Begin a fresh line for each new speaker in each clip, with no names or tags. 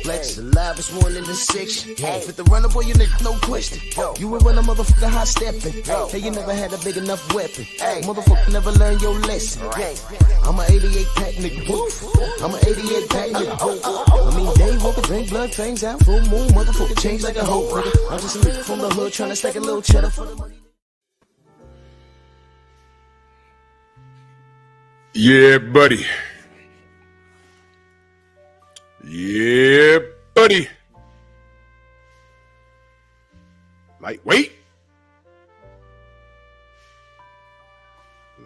Flex alive, it's more than the section. With the runner, boy, you nigga, no question. You would run a motherfucker high stepping. Hey, you never had a big enough weapon. Motherfucker never learned your lesson. I'm a 88 pack nigga. I'm a 88 pack nigga. I mean, day walker, drink blood, trains out, full moon, motherfucker, change like a hoe, nigga. I'm just a nigga from the hood trying to stack a little cheddar for the money.
Yeah, buddy. Yeah, buddy. Lightweight.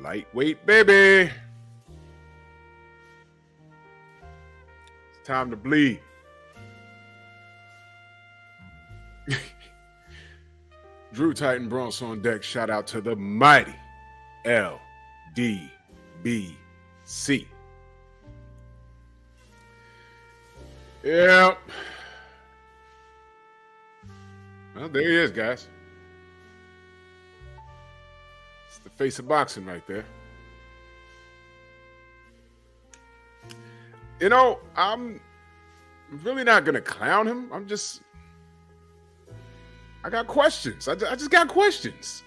Lightweight, baby. It's time to bleed. Drew Titan Bronx on deck. Shout out to the mighty LDBC. Yep. Well, there he is, guys. It's the face of boxing right there. You know, I'm really not going to clown him. I got questions. I just got questions.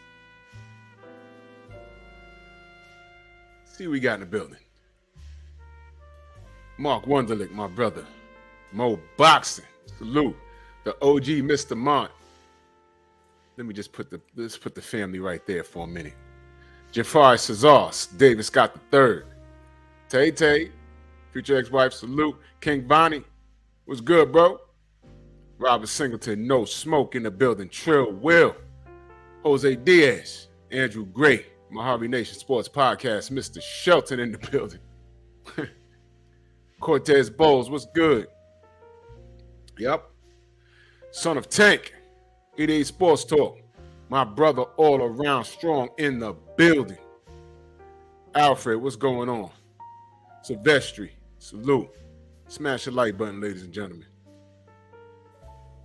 Let's see what we got in the building. Mark Wunderlich, my brother. Mo Boxing. Salute. The OG Mr. Mont. Let me just put the family right there for a minute. Jafari Cesars, David Scott III. Tay, future ex-wife, salute. King Bonnie, what's good, bro? Robert Singleton, no smoke in the building. Trill Will. Jose Diaz. Andrew Gray. Mojave Nation Sports Podcast. Mr. Shelton in the building. Cortez Bowles, what's good? Yep. Son of Tank. 88 Sports Talk. My brother all around strong in the building. Alfred, what's going on? Silvestri, salute. Smash the like button, ladies and gentlemen.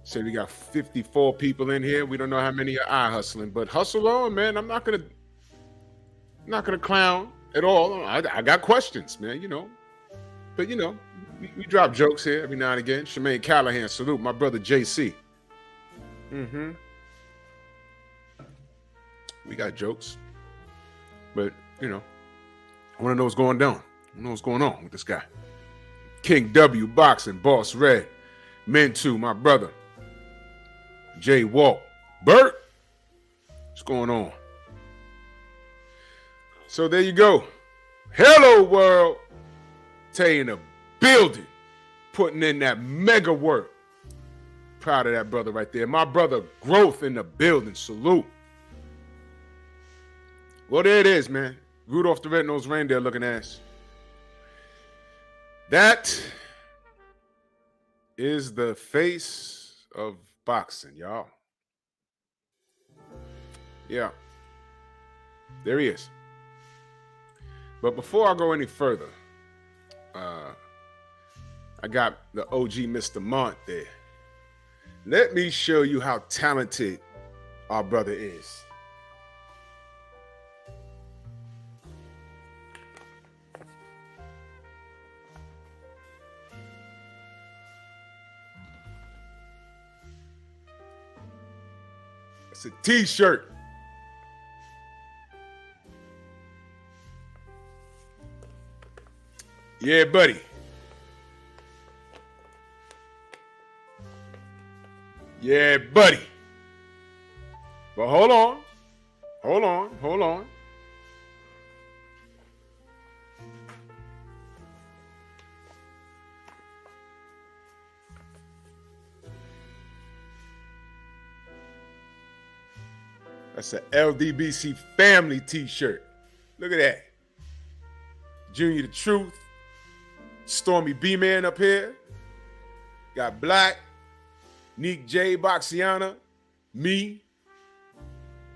Say we got 54 people in here. We don't know how many are eye hustling, but hustle on, man. I'm not gonna clown at all. I got questions, man, you know. But you know, we drop jokes here every now and again. Shemaine Callahan, salute. My brother JC. We got jokes. But, you know, I want to know what's going down. I want to know what's going on with this guy. King W, Boxing, Boss Red. Mentu, my brother. Jay Walt. Bert, what's going on? So there you go. Hello, world. Tay in the building. Putting in that mega work. Proud of that brother right there. My brother Growth in the building. Salute. Well, there it is, man. Rudolph the Red-Nosed Reindeer looking ass. That is the face of boxing, y'all. Yeah. There he is. But before I go any further, I got the OG Mr. Mont there. Let me show you how talented our brother is. It's a t-shirt. Yeah, buddy. Yeah, buddy. But hold on. That's an LDBC family t-shirt. Look at that. Junior the Truth. Stormy B-Man up here. Got Black. Neek J, Boxiana. Me.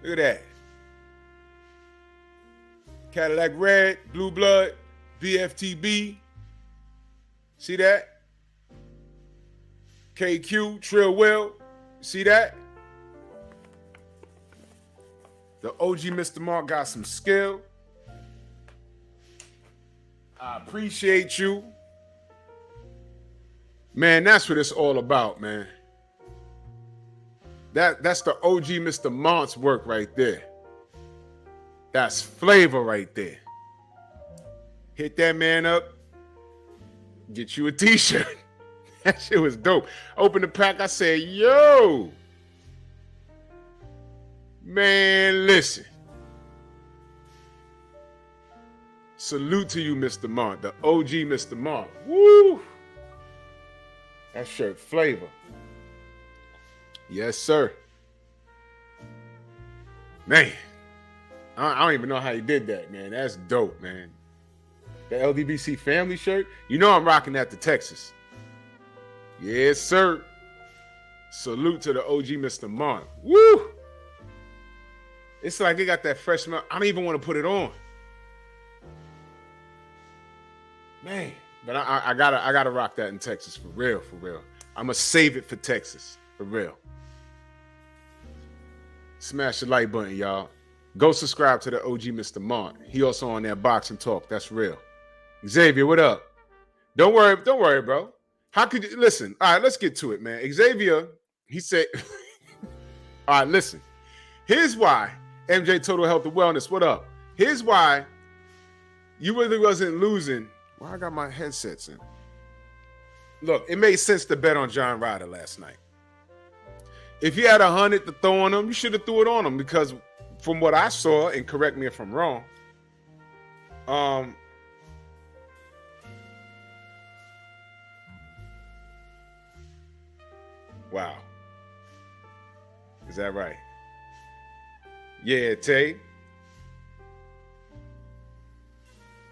Look at that. Cadillac Red, Blue Blood, BFTB. See that? KQ, Trill Will. See that? The OG Mr. Mark got some skill. I appreciate you. Man, that's what it's all about, man. That's the OG Mr. Mont's work right there. That's flavor right there. Hit that man up. Get you a t-shirt. That shit was dope. Open the pack. I said, yo. Man, listen. Salute to you, Mr. Mont. The OG Mr. Mont. Woo. That shirt flavor. Yes, sir. Man. I don't even know how you did that, man. That's dope, man. The LDBC family shirt. You know I'm rocking that to Texas. Yes, sir. Salute to the OG Mr. Mont. Woo! It's like it got that fresh smell. I don't even want to put it on. Man. But I gotta rock that in Texas for real, for real. I'ma save it for Texas. For real. Smash the like button, y'all. Go subscribe to the OG Mr. Mont. He also on that Boxing Talk. That's real. Xavier, what up? Don't worry, bro. How could you listen? All right, let's get to it, man. Xavier, he said, all right, listen. Here's why. MJ Total Health and Wellness, what up? Here's why you really wasn't losing. Why I got my headsets in? Look, it made sense to bet on John Ryder last night. If you had 100 to throw on him, you should have threw it on him because from what I saw, and correct me if I'm wrong, wow. Is that right? Yeah, Tay.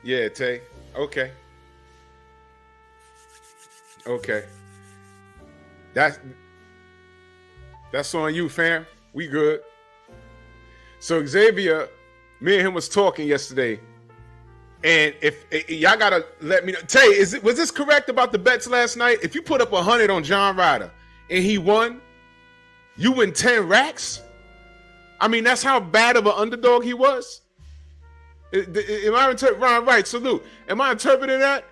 Yeah, Tay. Okay. Okay. That's on you, fam. We good. So Xavier, me and him was talking yesterday, and if y'all gotta let me know, Tay, was this correct about the bets last night? If you put up 100 on John Ryder and he won, you win 10 racks. I mean, that's how bad of an underdog he was. Am I Ryan? Right? Salute. Am I interpreting that?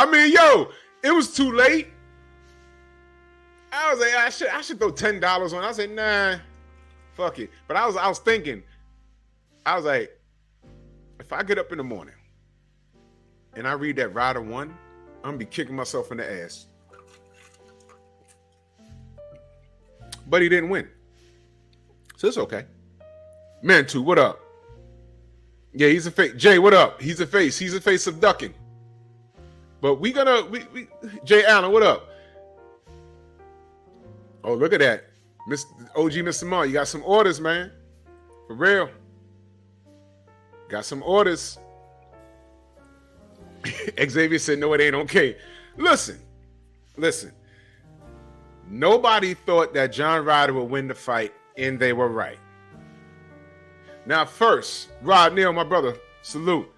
I mean, yo, it was too late. I was like, I should throw $10 on. I said, nah, fuck it. But I was thinking, I was like, if I get up in the morning and I read that Ryder won, I'm gonna be kicking myself in the ass. But he didn't win. So it's okay. Mantu, what up? Yeah, he's a face. Jay, what up? He's a face. He's a face of ducking. But we Jay Allen, what up? Oh, look at that. OG Mr. Mont, you got some orders, man. For real. Got some orders. Xavier said, no, it ain't okay. Listen. Nobody thought that John Ryder would win the fight, and they were right. Now, first, Rod Neal, my brother, salute.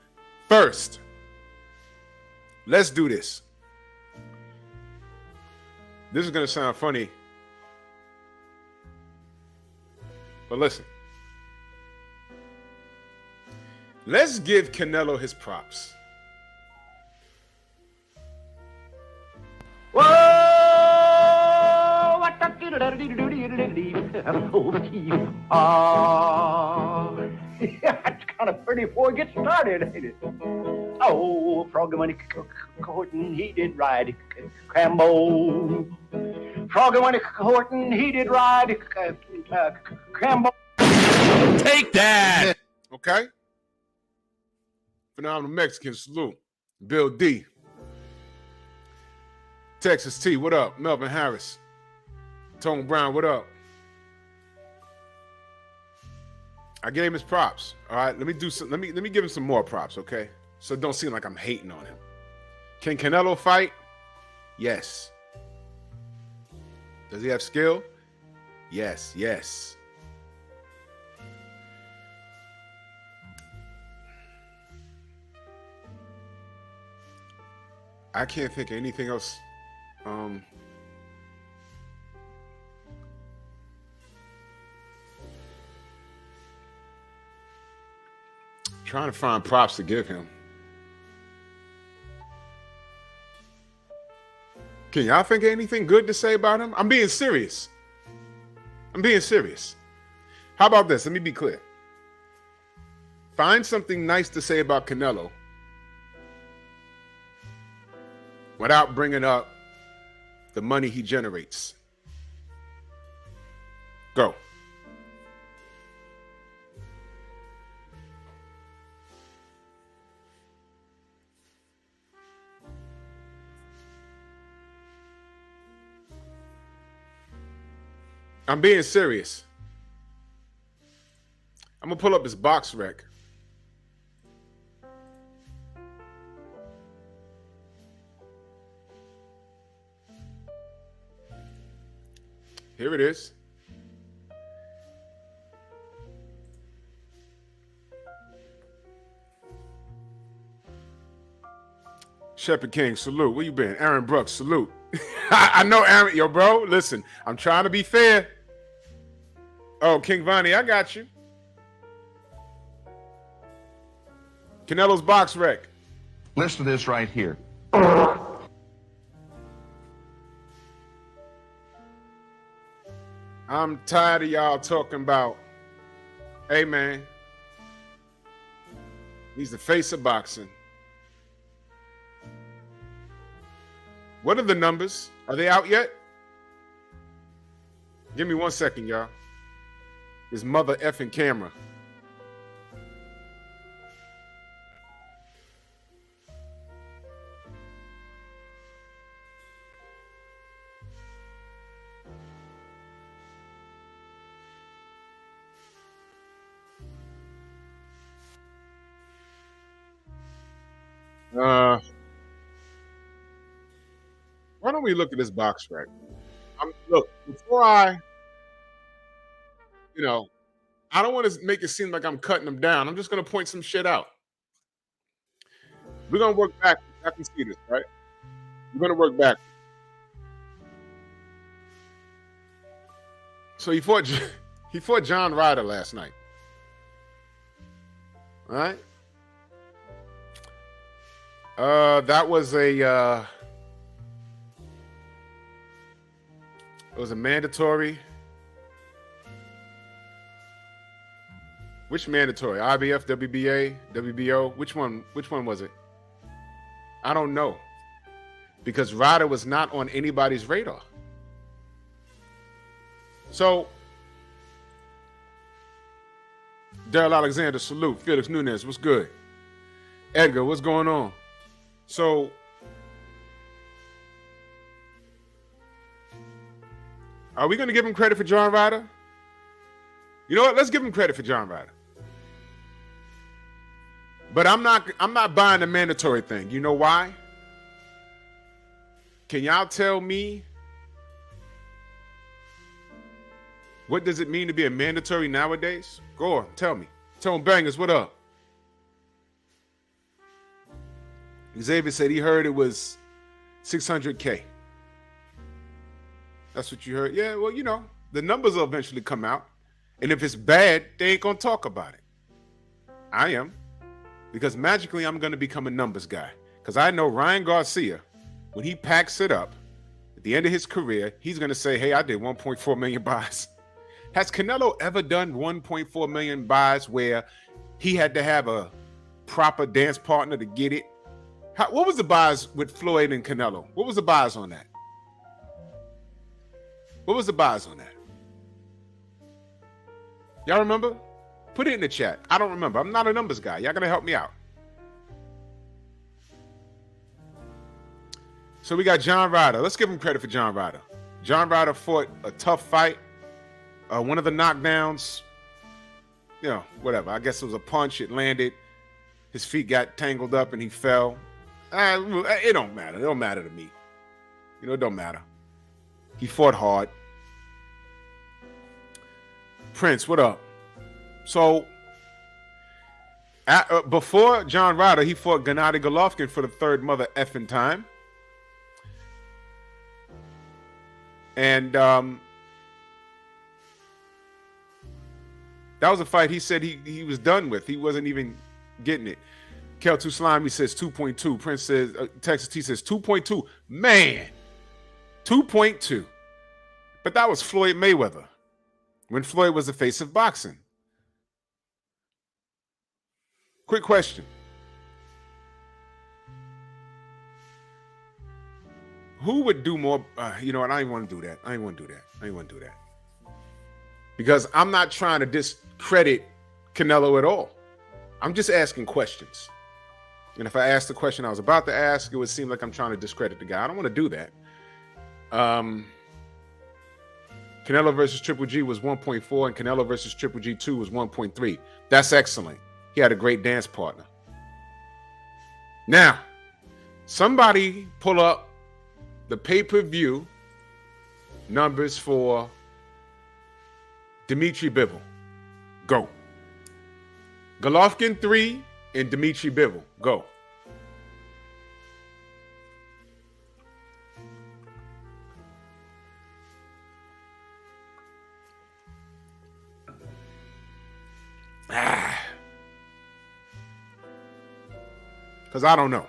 First, let's do this. This is going to sound funny. But listen. Let's give Canelo his props.
Whoa! It's kind of pretty before it gets started, ain't it? Oh, Froggy when Horton, he did ride Crambo. Froggy when Horton, he did ride Crambo.
Take that!
Okay? Phenomenal Mexican, salute. Bill D. Texas T, what up? Melvin Harris. Tone Brown, what up? I gave him his props. All right, let me do some. Let me give him some more props, okay? So it don't seem like I'm hating on him. Can Canelo fight? Yes. Does he have skill? Yes. I can't think of anything else. Trying to find props to give him. Can y'all think of anything good to say about him? I'm being serious. How about this? Let me be clear. Find something nice to say about Canelo without bringing up the money he generates. Go. I'm being serious. I'm going to pull up his box rec. Here it is. Shepherd King, salute. Where you been? Aaron Brooks, salute. I know Aaron. Yo, bro, listen. I'm trying to be fair. Oh, King Vonnie, I got you. Canelo's box rec.
Listen to this right here.
I'm tired of y'all talking about, hey, man, he's the face of boxing. What are the numbers? Are they out yet? Give me 1 second, y'all. This mother effing camera. Why don't we look at this box rec? Look, before I don't want to make it seem like I'm cutting them down. I'm just going to point some shit out. We're going to work back. I can see this, right? We're going to work back. So he fought John Ryder last night. All right? That was it was a mandatory. Which mandatory? IBF, WBA, WBO? Which one was it? I don't know. Because Ryder was not on anybody's radar. So, Daryl Alexander, salute. Felix Nunez, what's good? Edgar, what's going on? So, are we going to give him credit for John Ryder? You know what? Let's give him credit for John Ryder. But I'm not buying the mandatory thing. You know why? Can y'all tell me what does it mean to be a mandatory nowadays? Go on, tell me. Tell them bangers, what up? Xavier said he heard it was 600K. That's what you heard? Yeah, well, the numbers will eventually come out. And if it's bad, they ain't going to talk about it. I am. Because magically, I'm going to become a numbers guy. Because I know Ryan Garcia, when he packs it up, at the end of his career, he's going to say, hey, I did 1.4 million buys. Has Canelo ever done 1.4 million buys where he had to have a proper dance partner to get it? What was the buys with Floyd and Canelo? What was the buys on that? What was the buys on that? Y'all remember? Put it in the chat. I don't remember. I'm not a numbers guy. Y'all gonna help me out. So we got John Ryder. Let's give him credit for John Ryder. John Ryder fought a tough fight. One of the knockdowns, whatever. I guess it was a punch. It landed. His feet got tangled up and he fell. It don't matter. It don't matter to me. It don't matter. He fought hard. Prince, what up? So, before John Ryder, he fought Gennady Golovkin for the third mother effing time. And that was a fight he said he was done with. He wasn't even getting it. Kel Too Slimy says 2.2. Prince says, Texas T says 2.2. Man, 2.2. But that was Floyd Mayweather when Floyd was the face of boxing. Quick question. Who would do more? You know what? I ain't want to do that. I ain't want to do that. Because I'm not trying to discredit Canelo at all. I'm just asking questions. And if I asked the question I was about to ask, it would seem like I'm trying to discredit the guy. I don't want to do that. Canelo versus Triple G was 1.4, and Canelo versus Triple G 2 was 1.3. That's excellent. He had a great dance partner. Now, somebody pull up the pay-per-view numbers for Dimitri Bivol. Go. Golovkin 3 and Dimitri Bivol. Go. Because I don't know.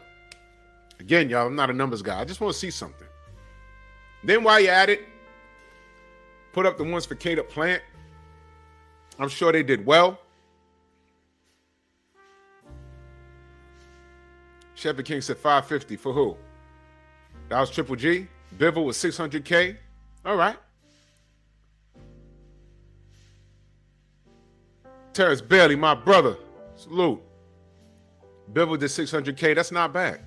Again, y'all, I'm not a numbers guy. I just want to see something. Then while you're at it, put up the ones for Caleb Plant. I'm sure they did well. Shepherd King said 550 for who? That was Triple G. Bivol was 600K. All right. Terrence Bailey, my brother. Salute. Bivol did 600K. That's not bad.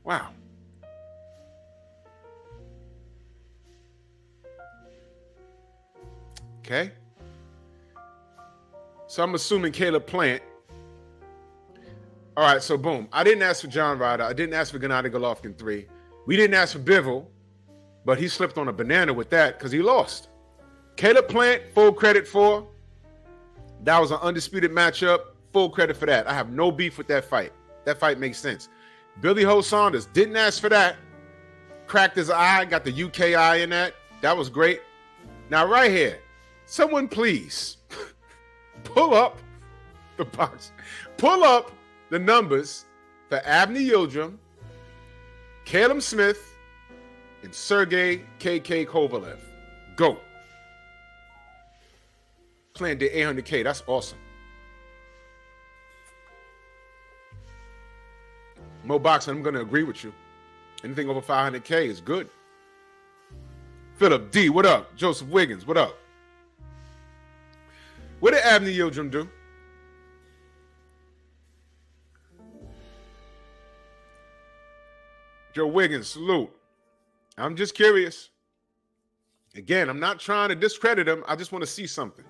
Wow. Okay. So I'm assuming Caleb Plant. All right, so boom. I didn't ask for John Ryder. I didn't ask for Gennady Golovkin 3. We didn't ask for Bivol, but he slipped on a banana with that because he lost. Caleb Plant, full credit for. That was an undisputed matchup. Full credit for that. I have no beef with that fight. That fight makes sense. Billy Ho Saunders, didn't ask for that. Cracked his eye, got the UKI in that. That was great. Now right here, someone please pull up the box. Pull up the numbers for Avni Yildirim, Caleb Smith, and Sergey KK Kovalev. Go. Plant did 800K. That's awesome. Mo Boxing, I'm going to agree with you. Anything over 500K is good. Philip D, what up? Joseph Wiggins, what up? What did Avni Yildirim do? Joe Wiggins, salute. I'm just curious. Again, I'm not trying to discredit him. I just want to see something.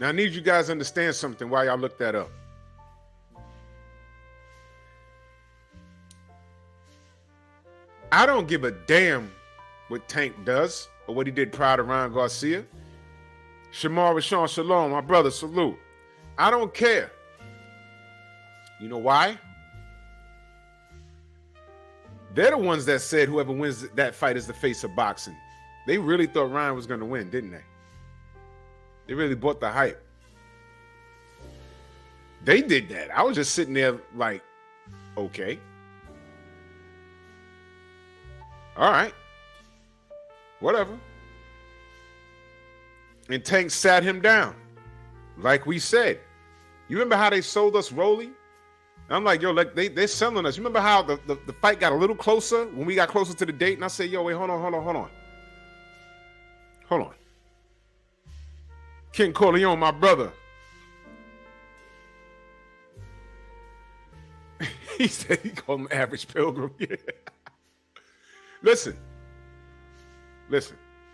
Now, I need you guys to understand something while y'all look that up. I don't give a damn what Tank does or what he did prior to Ryan Garcia. Shamar Rashawn Shalom, my brother, salute. I don't care. You know why? They're the ones that said whoever wins that fight is the face of boxing. They really thought Ryan was going to win, didn't they? They really bought the hype. They did that. I was just sitting there like, okay. All right. Whatever. And Tank sat him down. Like we said. You remember how they sold us Rolly? I'm like, yo, like they're selling us. You remember how the fight got a little closer when we got closer to the date? And I said, yo, wait, hold on. King Corleone, my brother. He said he called him Average Pilgrim. Yeah. Listen.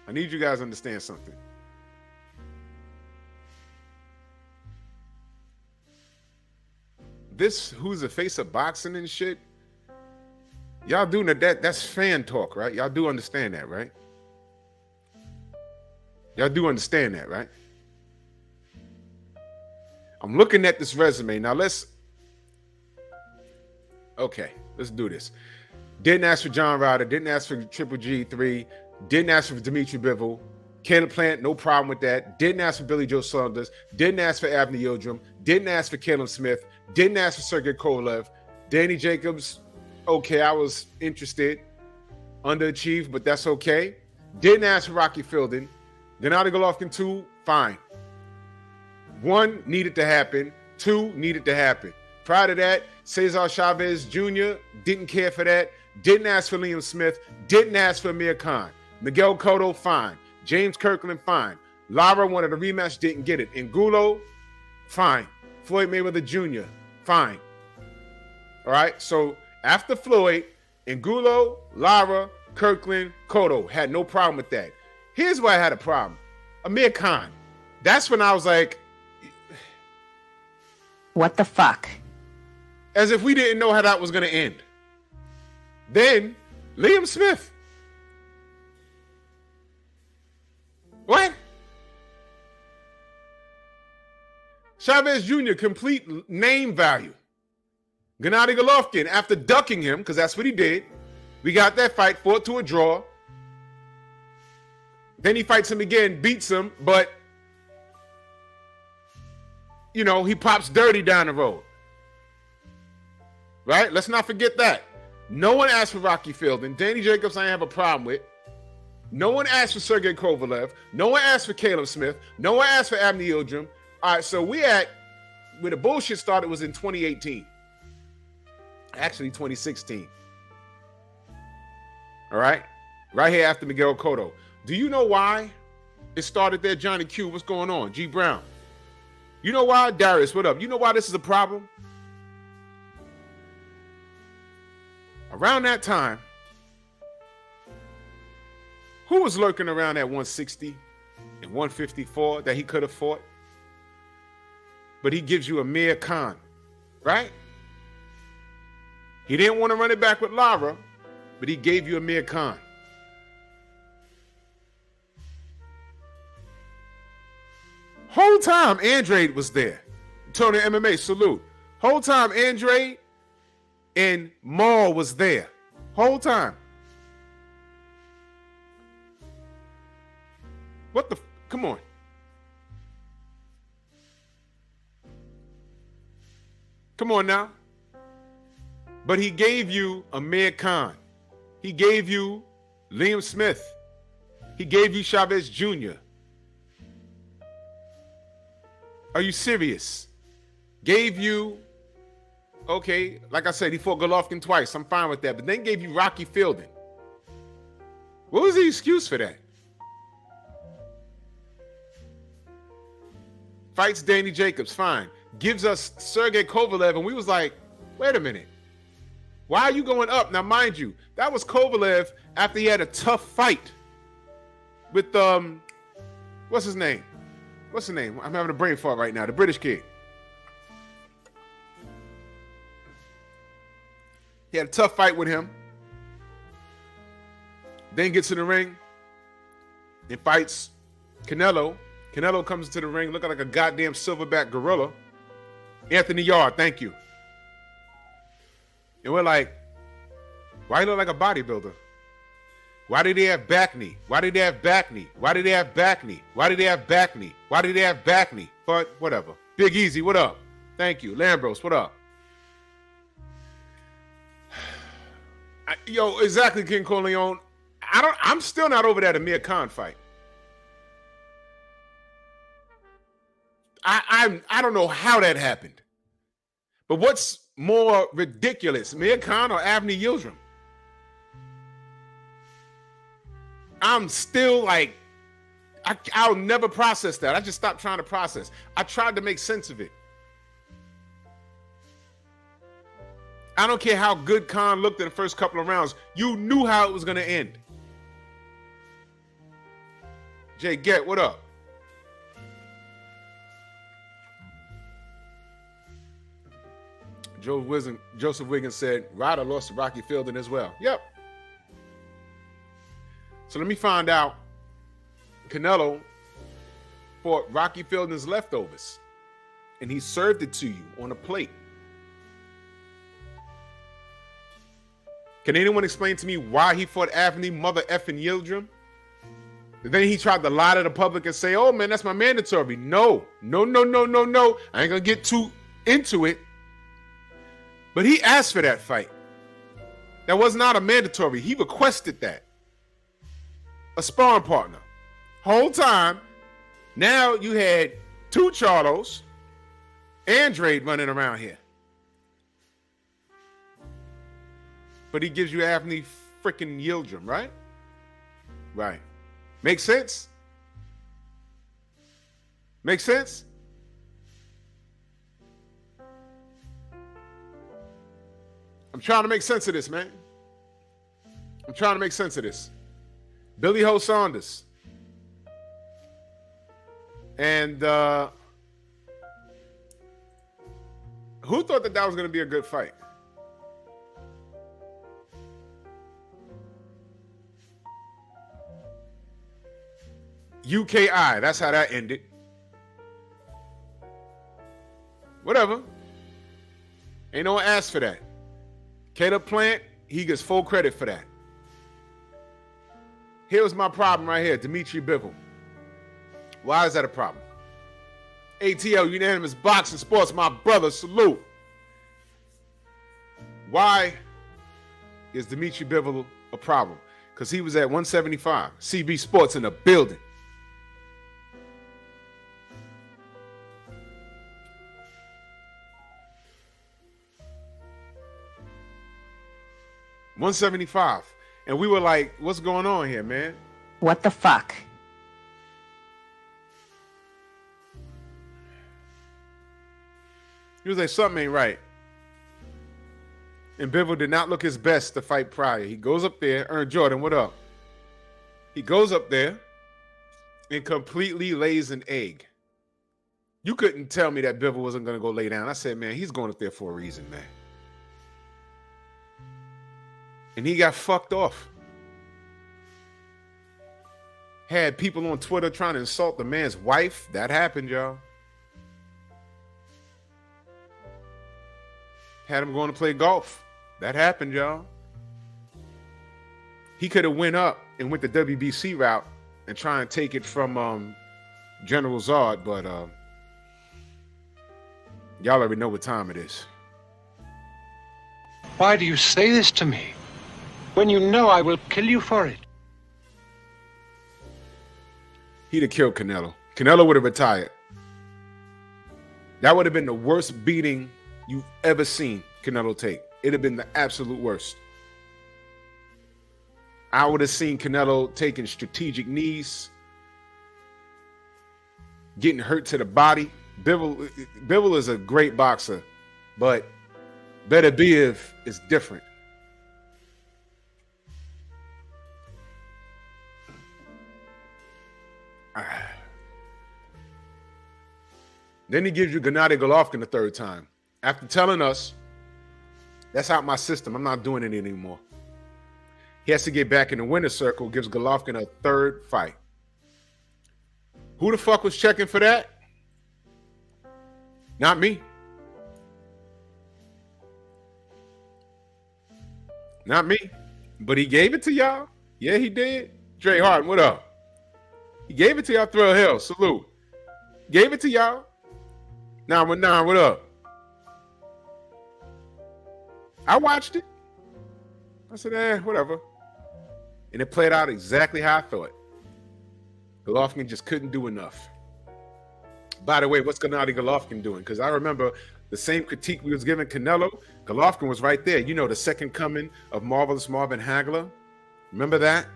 I need you guys to understand something. This who's the face of boxing and shit, y'all do that's fan talk, right? Y'all do understand that, right? Y'all do understand that, right? I'm looking at this resume. Now let's do this. Didn't ask for John Ryder, didn't ask for Triple G3, didn't ask for Dimitri Bivol, Caleb Plant, no problem with that. Didn't ask for Billy Joe Saunders, didn't ask for Avni Yildirim, Didn't ask for Caleb Smith. Didn't ask for Sergey Kovalev. Danny Jacobs, okay, I was interested. Underachieved, but that's okay. Didn't ask for Rocky Fielding. Gennady Golovkin, 2, fine. 1 needed to happen. 2 needed to happen. Prior to that, Cesar Chavez Jr. didn't care for that. Didn't ask for Liam Smith. Didn't ask for Amir Khan. Miguel Cotto, fine. James Kirkland, fine. Lara wanted a rematch, didn't get it. Angulo, fine. Floyd Mayweather Jr., fine. All right, so after Floyd, Angulo, Lara, Kirkland, Cotto had no problem with that. Here's where I had a problem. Amir Khan. That's when I was like,
what the fuck?
As if we didn't know how that was going to end. Then, Liam Smith. What? Chavez Jr., complete name value. Gennady Golovkin, after ducking him, because that's what he did, we got that fight, fought to a draw. Then he fights him again, beats him, but, you know, he pops dirty down the road. Right? Let's not forget that. No one asked for Rocky Fielding. Danny Jacobs, I have a problem with. No one asked for Sergey Kovalev. No one asked for Caleb Smith. No one asked for Abney Yildirim. All right, so where the bullshit started was in 2018. Actually, 2016. All right? Right here after Miguel Cotto. Do you know why it started there, Johnny Q? What's going on? G Brown. You know why? Darius, what up? You know why this is a problem? Around that time, who was lurking around at 160 and 154 that he could have fought? But he gives you Amir Khan, right? He didn't want to run it back with Lara, but he gave you Amir Khan. Whole time, Andrade was there. Tony MMA, salute. Whole time, Andrade and Maul was there. Whole time. What the? Come on. Come on now. But he gave you Amir Khan. He gave you Liam Smith. He gave you Chavez Jr. Are you serious? Gave you, okay, like I said, he fought Golovkin twice. I'm fine with that. But then gave you Rocky Fielding. What was the excuse for that? Fights Danny Jacobs, fine. Gives us Sergey Kovalev, and we was like, wait a minute. Why are you going up? Now, mind you, that was Kovalev after he had a tough fight with, what's his name? What's his name? I'm having a brain fart right now. The British kid. He had a tough fight with him. Then gets in the ring and fights Canelo. Canelo comes into the ring looking like a goddamn silverback gorilla. Anthony Yarde, thank you. And we're like, why he look like a bodybuilder? Why did they have back knee? Why did they have back knee? Why did they have back knee? Why did they have back knee? Why did they have back knee? But whatever. Big Easy, what up? Thank you. Lambros, what up? Yo, exactly, King Corleone. I'm still not over that Amir Khan fight. I don't know how that happened. But what's more ridiculous, Amir Khan or Abney Yildirim? I'm still like, I'll never process that. I just stopped trying to process. I tried to make sense of it. I don't care how good Khan looked in the first couple of rounds. You knew how it was going to end. Jay Gett, what up? Joseph Wiggins said, Ryder lost to Rocky Fielding as well. Yep. So let me find out. Canelo fought Rocky Fielding's leftovers, and he served it to you on a plate. Can anyone explain to me why he fought Abney mother effing Yildirim? Then he tried to lie to the public and say, oh, man, that's my mandatory. No. I ain't going to get too into it. But he asked for that fight. That was not a mandatory. He requested that. A sparring partner. Whole time, now you had two Charlos, Andrade running around here. But he gives you Anthony freaking Yildirim, right? Right. Make sense? Make sense? I'm trying to make sense of this, man. I'm trying to make sense of this. Billy Ho Saunders. And who thought that was going to be a good fight? UKI, that's how that ended. Whatever. Ain't no one asked for that. Caleb Plant, he gets full credit for that. Here's my problem right here, Dimitri Bivol. Why is that a problem? ATL, Unanimous Boxing Sports, my brother, salute. Why is Dimitri Bivol a problem? Because he was at 175. CB Sports in the building. $175. And we were like, what's going on here, man?
What the fuck?
He was like, something ain't right. And Bivol did not look his best to fight prior. He goes up there, Jordan, what up? He goes up there and completely lays an egg. You couldn't tell me that Bivol wasn't going to go lay down. I said, man, he's going up there for a reason, man. And he got fucked off. Had people on Twitter trying to insult the man's wife. That happened, y'all. Had him going to play golf. That happened, y'all. He could have went up and went the WBC route and try and take it from General Zod, but y'all already know what time it is.
Why do you say this to me when you know I will kill you for it?
He'd have killed Canelo. Canelo would have retired. That would have been the worst beating you've ever seen Canelo take. It'd have been the absolute worst. I would have seen Canelo taking strategic knees, getting hurt to the body. Bivol is a great boxer, but Beterbiev is different. Then he gives you Gennady Golovkin the third time. After telling us, that's out my system. I'm not doing it anymore. He has to get back in the winner's circle, gives Golovkin a third fight. Who the fuck was checking for that? Not me. Not me. But he gave it to y'all. Yeah, he did. Dre Harden, what up? He gave it to y'all. Thrill Hill, salute. Gave it to y'all. 919, what up? I watched it. I said, whatever. And it played out exactly how I thought. Golovkin just couldn't do enough. By the way, what's Gennady Golovkin doing? Because I remember the same critique we was giving Canelo. Golovkin was right there. You know, the second coming of Marvelous Marvin Hagler. Remember that?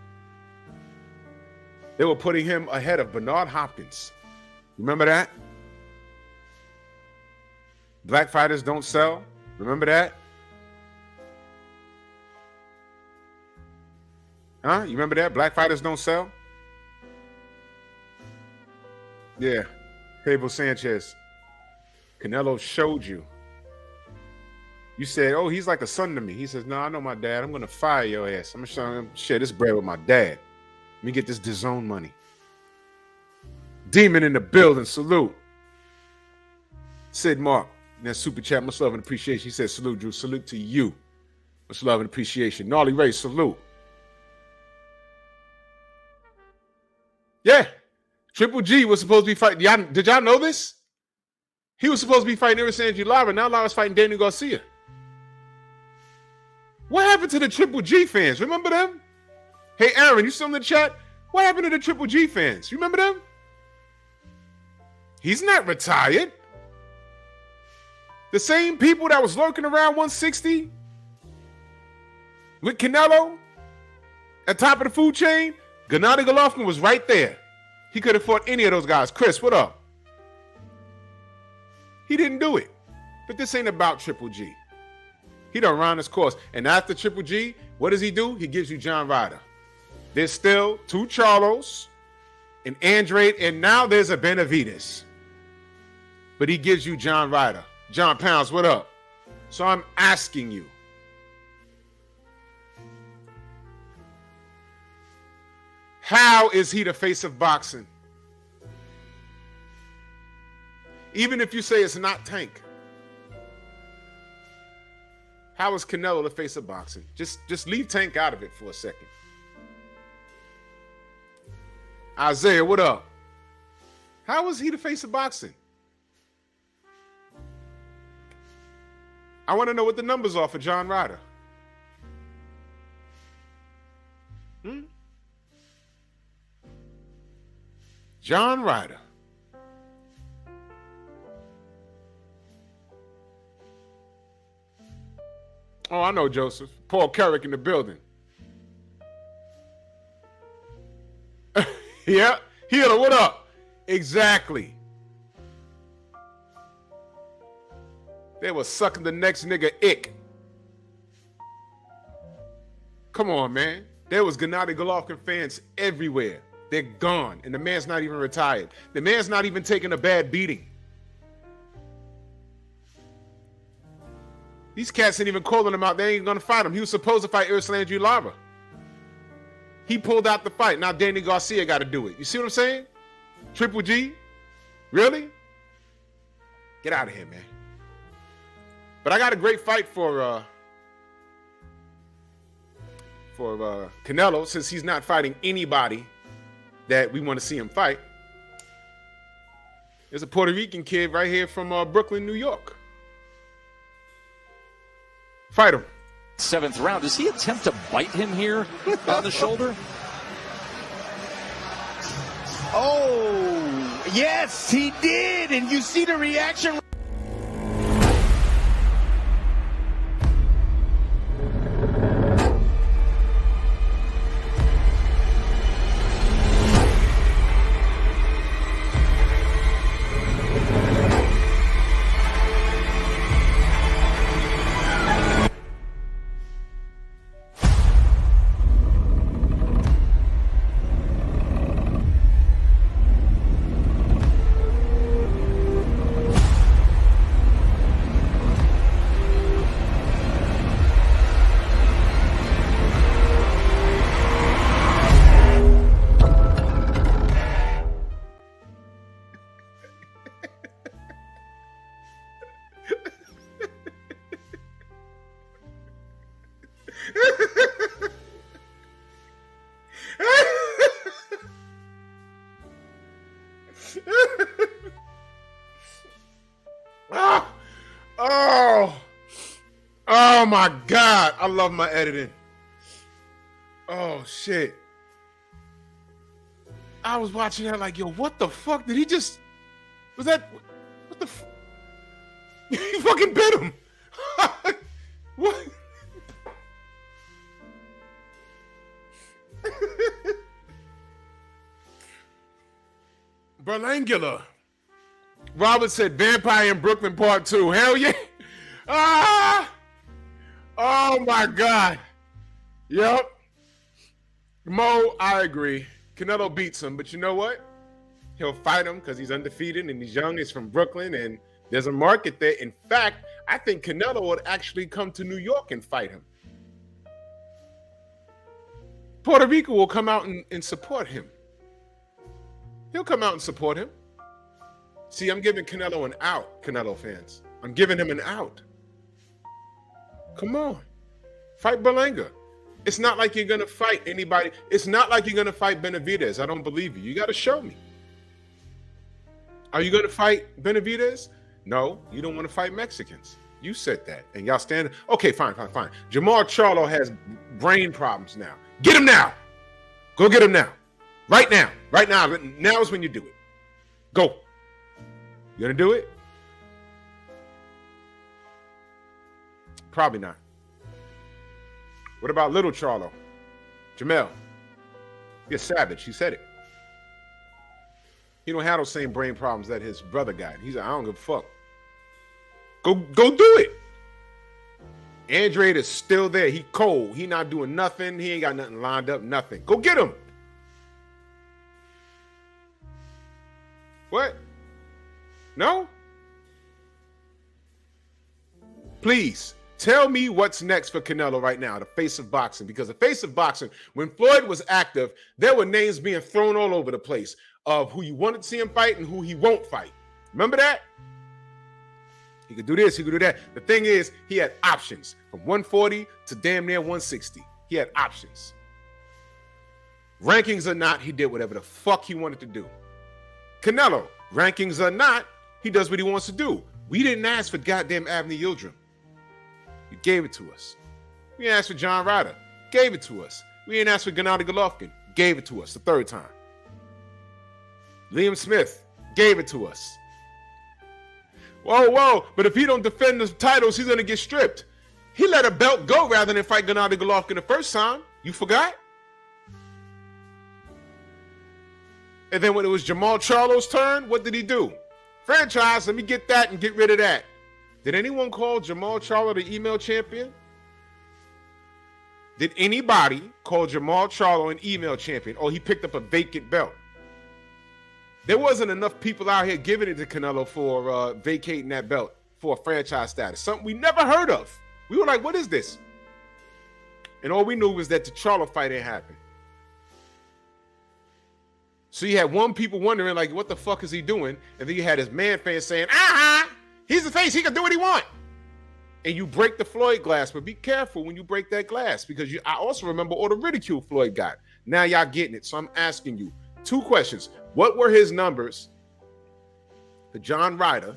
They were putting him ahead of Bernard Hopkins. Remember that? Black fighters don't sell. Remember that? Huh? You remember that? Black fighters don't sell? Yeah. Fable Sanchez. Canelo showed you. You said, oh, he's like a son to me. He says, no, I know my dad. I'm going to fire your ass. I'm going to show him, share this bread with my dad. Let me get this DAZN money. Demon in the building. Salute. Sid Mark. In that super chat, much love and appreciation. He said, salute, Drew. Salute to you. Much love and appreciation. Gnarly Ray, salute. Yeah. Triple G was supposed to be fighting. Did y'all know this? He was supposed to be fighting Erislandy Lara. Now Lara's fighting Daniel Garcia. What happened to the Triple G fans? Remember them? Hey, Aaron, you still in the chat? What happened to the Triple G fans? You remember them? He's not retired. The same people that was lurking around 160 with Canelo at top of the food chain, Gennady Golovkin was right there. He could have fought any of those guys. Chris, what up? He didn't do it. But this ain't about Triple G. He done run his course. And after Triple G, what does he do? He gives you John Ryder. There's still 2 Charlos, an Andrade, and now there's a Benavides. But he gives you John Ryder. John Pounds, what up? So I'm asking you, how is he the face of boxing? Even if you say it's not Tank. How is Canelo the face of boxing? Just leave Tank out of it for a second. Isaiah, what up? How is he the face of boxing? I want to know what the numbers are for John Ryder. John Ryder. Oh, I know, Joseph. Paul Carrick in the building. Yeah. Healer, what up? Exactly. They were sucking the next nigga ick. Come on, man. There was Gennady Golovkin fans everywhere. They're gone. And the man's not even retired. The man's not even taking a bad beating. These cats ain't even calling him out. They ain't going to fight him. He was supposed to fight Erislandy Lara. He pulled out the fight. Now Danny Garcia got to do it. You see what I'm saying? Triple G? Really? Get out of here, man. But I got a great fight for Canelo, since he's not fighting anybody that we want to see him fight. There's a Puerto Rican kid right here from Brooklyn, New York. Fight him.
7th round. Does he attempt to bite him here on the shoulder?
Oh, yes, he did. And you see the reaction.
Oh my God, I love my editing. Oh shit. I was watching that like, yo, what the fuck? Did he just, was that, what the fuck? He fucking bit him. What? Berlangular. Robert said Vampire in Brooklyn Part 2. Hell yeah. Ah! Oh my God. Yep. Mo, I agree. Canelo beats him, but you know what? He'll fight him because he's undefeated and he's young. He's from Brooklyn and there's a market there. In fact, I think Canelo would actually come to New York and fight him. Puerto Rico will come out and support him. He'll come out and support him. See, I'm giving Canelo an out, Canelo fans. I'm giving him an out. Come on. Fight Berlanga. It's not like you're going to fight anybody. It's not like you're going to fight Benavidez. I don't believe you. You got to show me. Are you going to fight Benavidez? No, you don't want to fight Mexicans. You said that. And y'all stand. Okay, fine. Jamal Charlo has brain problems now. Get him now. Go get him now. Right now. Now is when you do it. Go. You going to do it? Probably not. What about little Charlo? Jamel. You're savage. He said it. He don't have those same brain problems that his brother got. He's like, I don't give a fuck. Go do it. Andrade is still there. He cold. He not doing nothing. He ain't got nothing lined up, nothing. Go get him. What? No? Please, tell me what's next for Canelo right now, the face of boxing. Because the face of boxing, when Floyd was active, there were names being thrown all over the place of who you wanted to see him fight and who he won't fight. Remember that? He could do this, he could do that. The thing is, he had options from 140 to damn near 160. He had options. Rankings or not, he did whatever the fuck he wanted to do. Canelo, rankings or not, he does what he wants to do. We didn't ask for goddamn Avni Yildirim. You gave it to us. We didn't ask for John Ryder. Gave it to us. We didn't ask for Gennady Golovkin. Gave it to us the third time. Liam Smith gave it to us. Whoa, but if he don't defend the titles, he's going to get stripped. He let a belt go rather than fight Gennady Golovkin the first time. You forgot? And then when it was Jamal Charlo's turn, what did he do? Franchise, let me get that and get rid of that. Did anyone call Jamal Charlo the email champion? Did anybody call Jamal Charlo an email champion? Or he picked up a vacant belt? There wasn't enough people out here giving it to Canelo for vacating that belt for a franchise status. Something we never heard of. We were like, what is this? And all we knew was that the Charlo fight didn't happen. So you had people wondering, like, what the fuck is he doing? And then you had his man fans saying, he's the face, he can do what he want. And you break the Floyd glass, but be careful when you break that glass, because I also remember all the ridicule Floyd got. Now y'all getting it. So I'm asking you 2 questions. What were his numbers for John Ryder?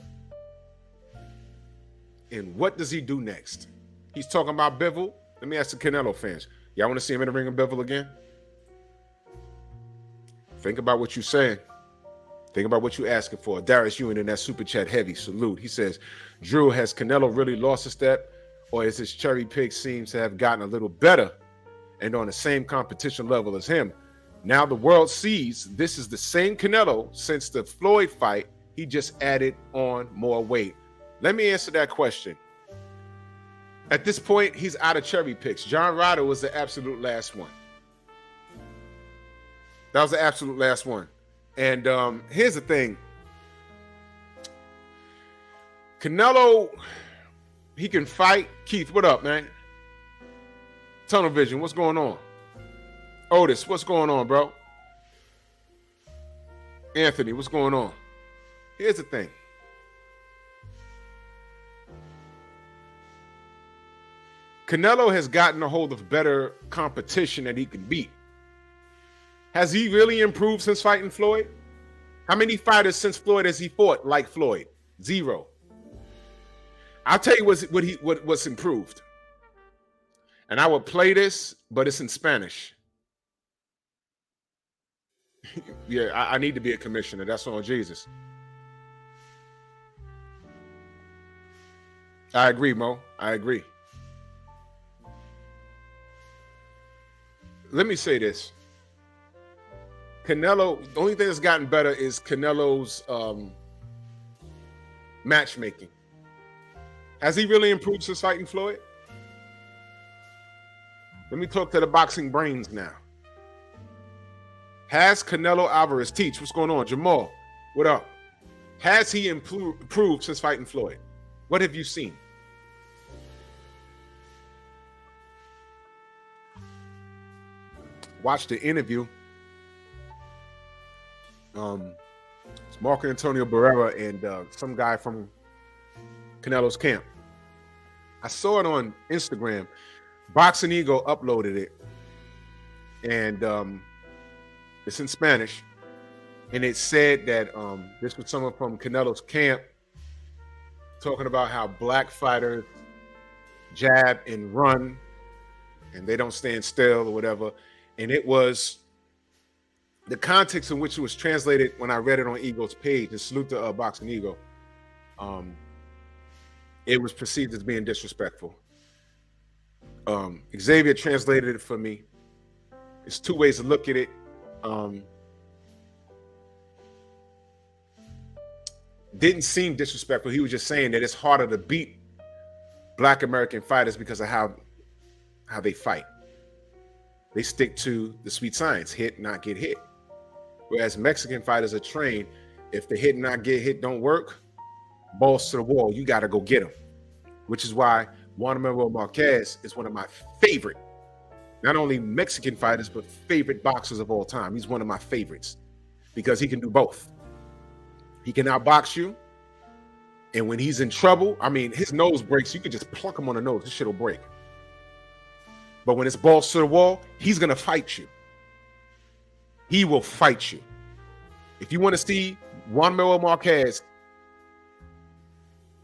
And what does he do next? He's talking about Bivol. Let me ask the Canelo fans. Y'all want to see him in the ring of Bivol again? Think about what you're saying. Think about what you're asking for. Darius Ewing in that super chat, heavy salute. He says, Drew, has Canelo really lost a step? Or is his cherry pick seems to have gotten a little better and on the same competition level as him? Now the world sees this is the same Canelo since the Floyd fight. He just added on more weight. Let me answer that question. At this point, he's out of cherry picks. John Ryder was the absolute last one. That was the absolute last one. And here's the thing. Canelo, he can fight. Keith, what up, man? Tunnel Vision, what's going on? Otis, what's going on, bro? Anthony, what's going on? Here's the thing. Canelo has gotten a hold of better competition that he can beat. Has he really improved since fighting Floyd? How many fighters since Floyd has he fought like Floyd? 0. I'll tell you what's improved. And I would play this, but it's in Spanish. Yeah, I need to be a commissioner. That's on Jesus. I agree, Mo. I agree. Let me say this. Canelo, the only thing that's gotten better is Canelo's matchmaking. Has he really improved since fighting Floyd? Let me talk to the boxing brains now. Has Canelo Alvarez, Teach, what's going on? Jamal, what up? Has he improved since fighting Floyd? What have you seen? Watch the interview. It's Marco Antonio Barrera and some guy from Canelo's camp. I saw it on Instagram. Boxing Eagle uploaded it, and it's in Spanish, and it said that this was someone from Canelo's camp talking about how black fighters jab and run, and they don't stand still or whatever. And it was the context in which it was translated when I read it on Eagle's page, and salute to Boxing Eagle. It was perceived as being disrespectful. Xavier translated it for me. It's two ways to look at it. Didn't seem disrespectful. He was just saying that it's harder to beat Black American fighters because of how they fight. They stick to the sweet science, hit, not get hit. Whereas Mexican fighters are trained, if the hit, not get hit don't work, balls to the wall, you got to go get them. Which is why Juan Manuel Marquez is one of my favorite, not only Mexican fighters, but favorite boxers of all time. He's one of my favorites because he can do both. He can outbox you, and when he's in trouble, I mean, his nose breaks. You can just pluck him on the nose. This shit will break. But when it's balls to the wall, he's going to fight you. He will fight you. If you want to see Juan Manuel Marquez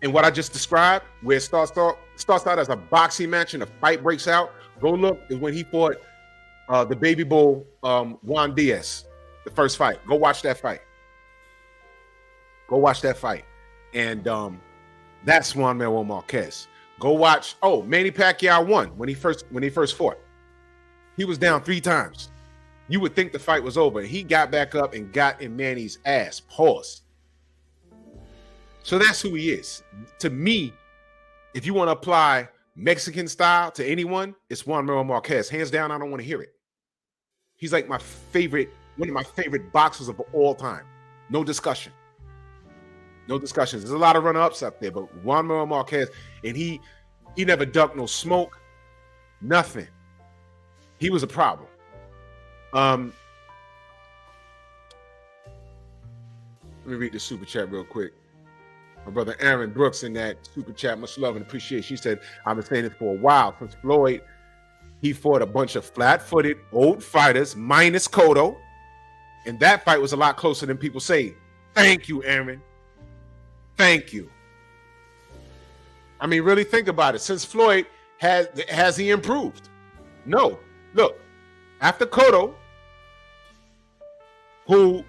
and what I just described, where it starts out as a boxing match and a fight breaks out, go look is when he fought the baby bull Juan Diaz, the first fight. Go watch that fight. Go watch that fight. And that's Juan Manuel Marquez. Go watch. Oh, Manny Pacquiao won when he first fought. He was down 3 times. You would think the fight was over. He got back up and got in Manny's ass. Pause. So that's who he is. To me, if you want to apply Mexican style to anyone, it's Juan Manuel Marquez. Hands down, I don't want to hear it. He's like my favorite, one of my favorite boxers of all time. No discussion. No discussions. There's a lot of run-ups up there, but Juan Manuel Marquez, and he never ducked no smoke, nothing. He was a problem. Let me read the super chat real quick. My brother Aaron Brooks in that super chat, much love and appreciation. She said, I've been saying this for a while. Since Floyd, he fought a bunch of flat-footed old fighters minus Cotto, and that fight was a lot closer than people say. Thank you, Aaron. Thank you. I mean, really think about it. Since Floyd, has he improved? No. Look, after Cotto, who,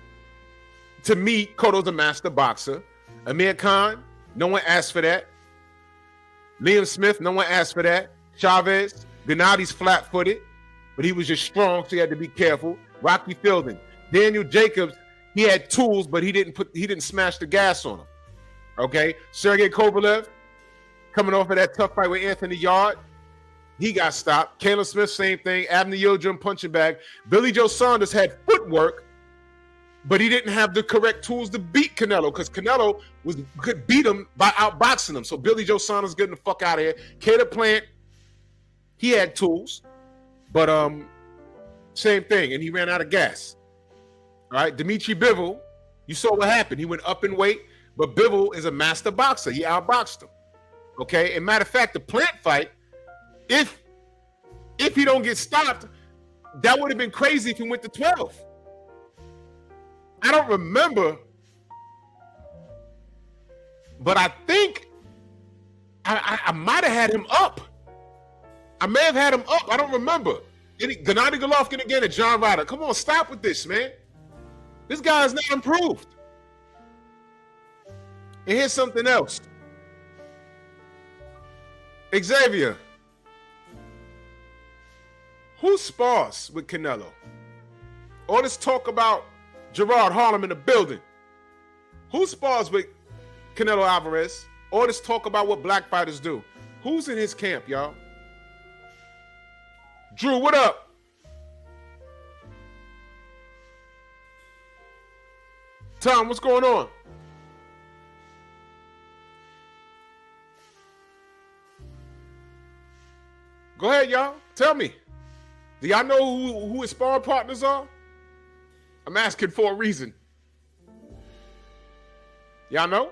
to me, Cotto's a master boxer. Amir Khan, no one asked for that. Liam Smith, no one asked for that. Chavez, Gennadi's flat-footed, but he was just strong, so he had to be careful. Rocky Fielding, Daniel Jacobs, he had tools, but he didn't smash the gas on him. Okay, Sergey Kovalev, coming off of that tough fight with Anthony Yard, he got stopped. Caleb Smith, same thing. Abner Yildirim, punching bag. Billy Joe Saunders had footwork, but he didn't have the correct tools to beat Canelo because Canelo could beat him by outboxing him. So Billy Joe Saunders getting the fuck out of here. Caleb Plant, he had tools, but same thing, and he ran out of gas. All right, Dimitri Bivol, you saw what happened. He went up in weight, but Bivol is a master boxer. He outboxed him. Okay, and matter of fact, the Plant fight, if he don't get stopped, that would have been crazy if he went to 12. I don't remember, but I think I might have had him up. I may have had him up. I don't remember. Gennady Golovkin again and John Ryder. Come on, stop with this, man. This guy is not improved. And here's something else. Xavier, who spars with Canelo? All this talk about Gerard Harlem in the building. Who spars with Canelo Alvarez? All this talk about what black fighters do. Who's in his camp, y'all? Drew, what up? Tom, what's going on? Go ahead, y'all. Tell me. Do y'all know who his sparring partners are? I'm asking for a reason. Y'all know?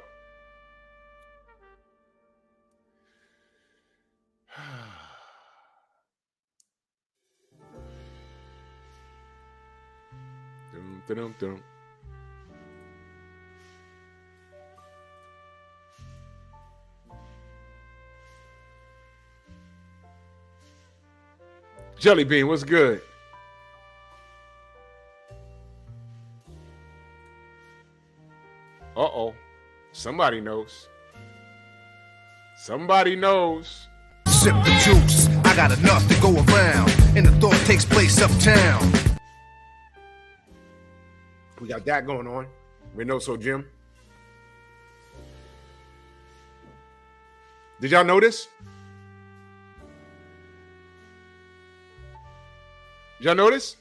Dum-dum-dum. Jelly Bean, what's good? Uh-oh. Somebody knows. Somebody knows.
Sip the juice, I got enough to go around, and the thought takes place uptown.
We got that going on. Reynoso Jim. Did y'all notice? Did y'all notice?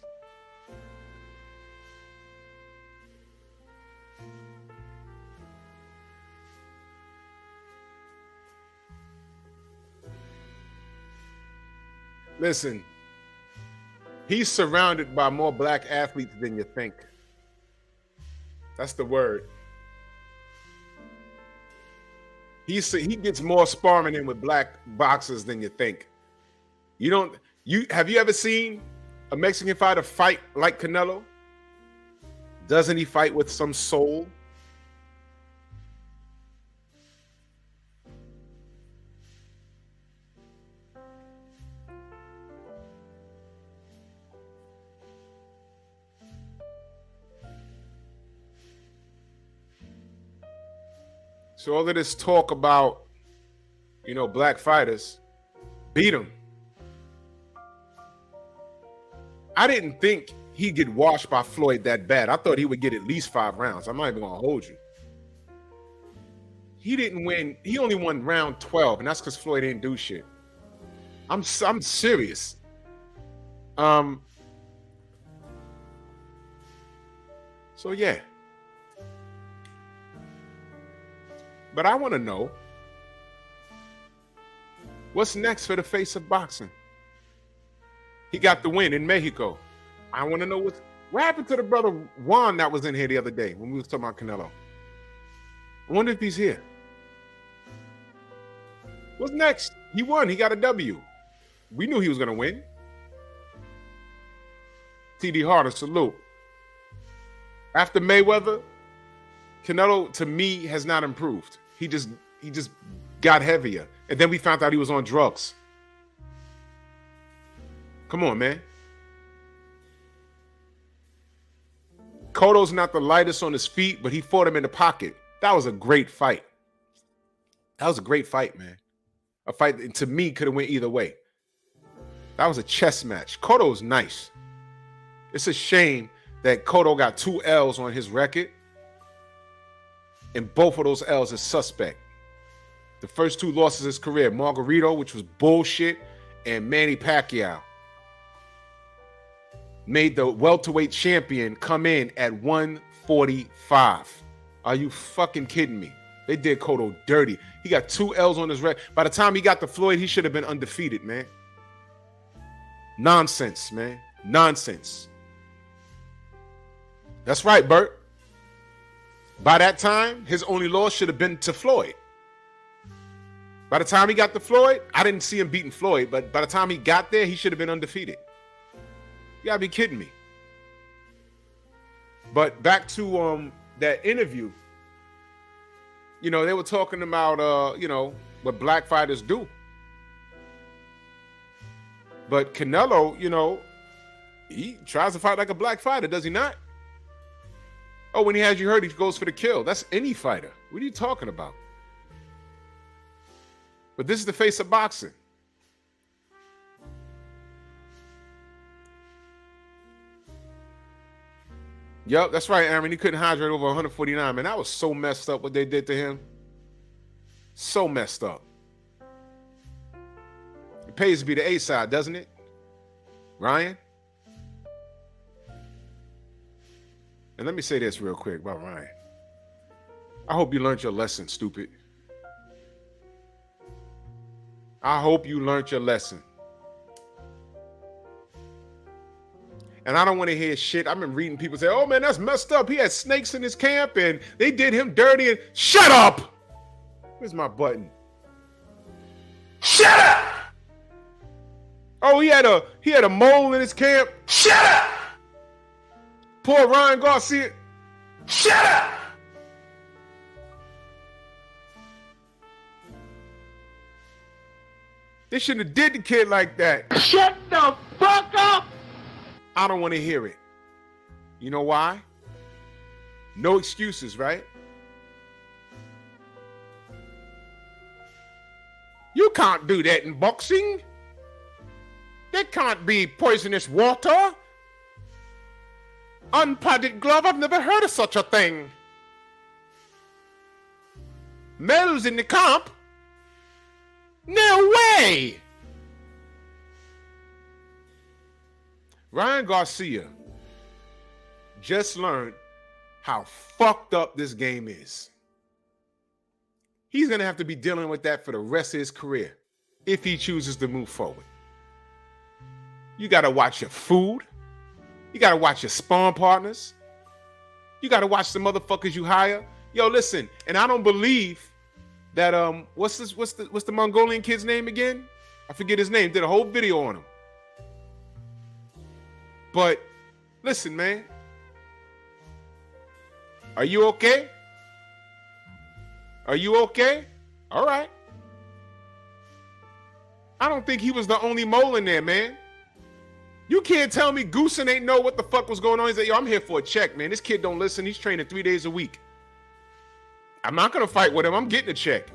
Listen, he's surrounded by more black athletes than you think. That's the word. He gets more sparring in with black boxers than you think. Have you ever seen a Mexican fighter fight like Canelo? Doesn't he fight with some soul? So all of this talk about, black fighters, beat them. I didn't think he'd get washed by Floyd that bad. I thought he would get at least 5 rounds. I'm not even going to hold you. He didn't win. He only won round 12, and that's because Floyd didn't do shit. I'm serious. So, yeah. But I want to know, what's next for the face of boxing? He got the win in Mexico. I want to know what happened to the brother Juan that was in here the other day when we was talking about Canelo. I wonder if he's here. What's next? He won. He got a W. We knew he was going to win. TD Harder, salute. After Mayweather, Canelo, to me, has not improved. He just got heavier. And then we found out he was on drugs. Come on, man. Cotto's not the lightest on his feet, but he fought him in the pocket. That was a great fight. That was a great fight, man. A fight that, to me, could have went either way. That was a chess match. Cotto's nice. It's a shame that Cotto got 2 L's on his record. And both of those L's is suspect. The first 2 losses of his career, Margarito, which was bullshit, and Manny Pacquiao. Made the welterweight champion come in at 145. Are you fucking kidding me? They did Cotto dirty. He got 2 L's on his record. By the time he got to Floyd, he should have been undefeated, man. Nonsense, man. Nonsense. That's right, Bert. By that time, his only loss should have been to Floyd. By the time he got to Floyd, I didn't see him beating Floyd, but by the time he got there, he should have been undefeated. You gotta be kidding me. But back to that interview, they were talking about what black fighters do. But Canelo, he tries to fight like a black fighter, does he not? Oh, when he has you hurt, he goes for the kill. That's any fighter. What are you talking about? But this is the face of boxing. Yep, that's right, Aaron. He couldn't hydrate over 149. Man, that was so messed up what they did to him. So messed up. It pays to be the A side, doesn't it? Ryan? And let me say this real quick about Ryan. I hope you learned your lesson, stupid. I hope you learned your lesson. And I don't want to hear shit. I've been reading people say, oh man, that's messed up. He had snakes in his camp and they did him dirty. And shut up! Where's my button? Shut up! Oh, he had a mole in his camp. Shut up! Poor Ryan Garcia.
Shut up!
They shouldn't have did the kid like that.
Shut the fuck up!
I don't want to hear it. You know why? No excuses, right? You can't do that in boxing. That can't be poisonous water. Unpadded glove, I've never heard of such a thing. Medals in the camp? No way! Ryan Garcia just learned how fucked up this game is. He's going to have to be dealing with that for the rest of his career if he chooses to move forward. You got to watch your food. You got to watch your sparring partners. You got to watch the motherfuckers you hire. Yo, listen, and I don't believe that what's the Mongolian kid's name again? I forget his name. Did a whole video on him. But listen, man. Are you okay? Are you okay? All right. I don't think he was the only mole in there, man. You can't tell me Goosen ain't know what the fuck was going on. He's like, yo, I'm here for a check, man. This kid don't listen. He's training 3 days a week. I'm not going to fight with him. I'm getting a check.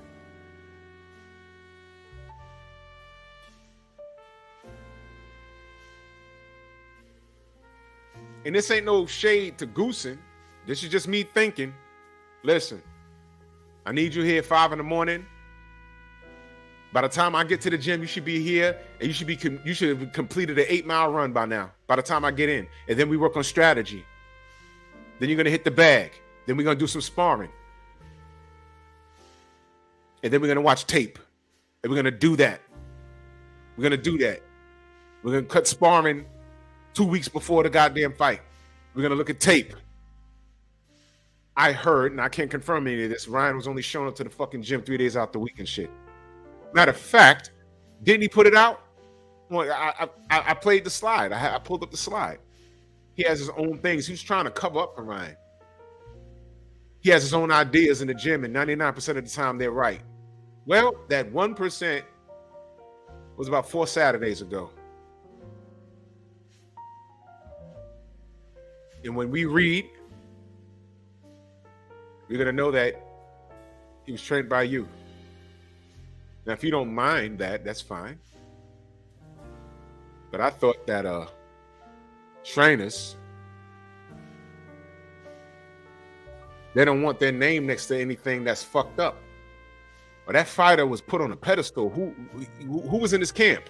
And this ain't no shade to Goosen. This is just me thinking. Listen, I need you here at 5 a.m. By the time I get to the gym, you should be here, and you should have completed an 8-mile run by now. By the time I get in, and then we work on strategy. Then you're gonna hit the bag. Then we're gonna do some sparring, and then we're gonna watch tape, and we're gonna do that. We're gonna do that. We're gonna cut sparring 2 weeks before the goddamn fight. We're gonna look at tape. I heard, and I can't confirm any of this, Ryan was only showing up to the fucking gym 3 days out the week and shit. Matter of fact, didn't he put it out? Well, I played the slide. I pulled up the slide. He has his own things. He was trying to cover up for Ryan. He has his own ideas in the gym, and 99% of the time they're right. Well, that 1% was about 4 Saturdays ago. And when we read, we're going to know that he was trained by you. Now, if you don't mind that, that's fine. But I thought that trainers, they don't want their name next to anything that's fucked up. Or that fighter was put on a pedestal. Who was in his camp?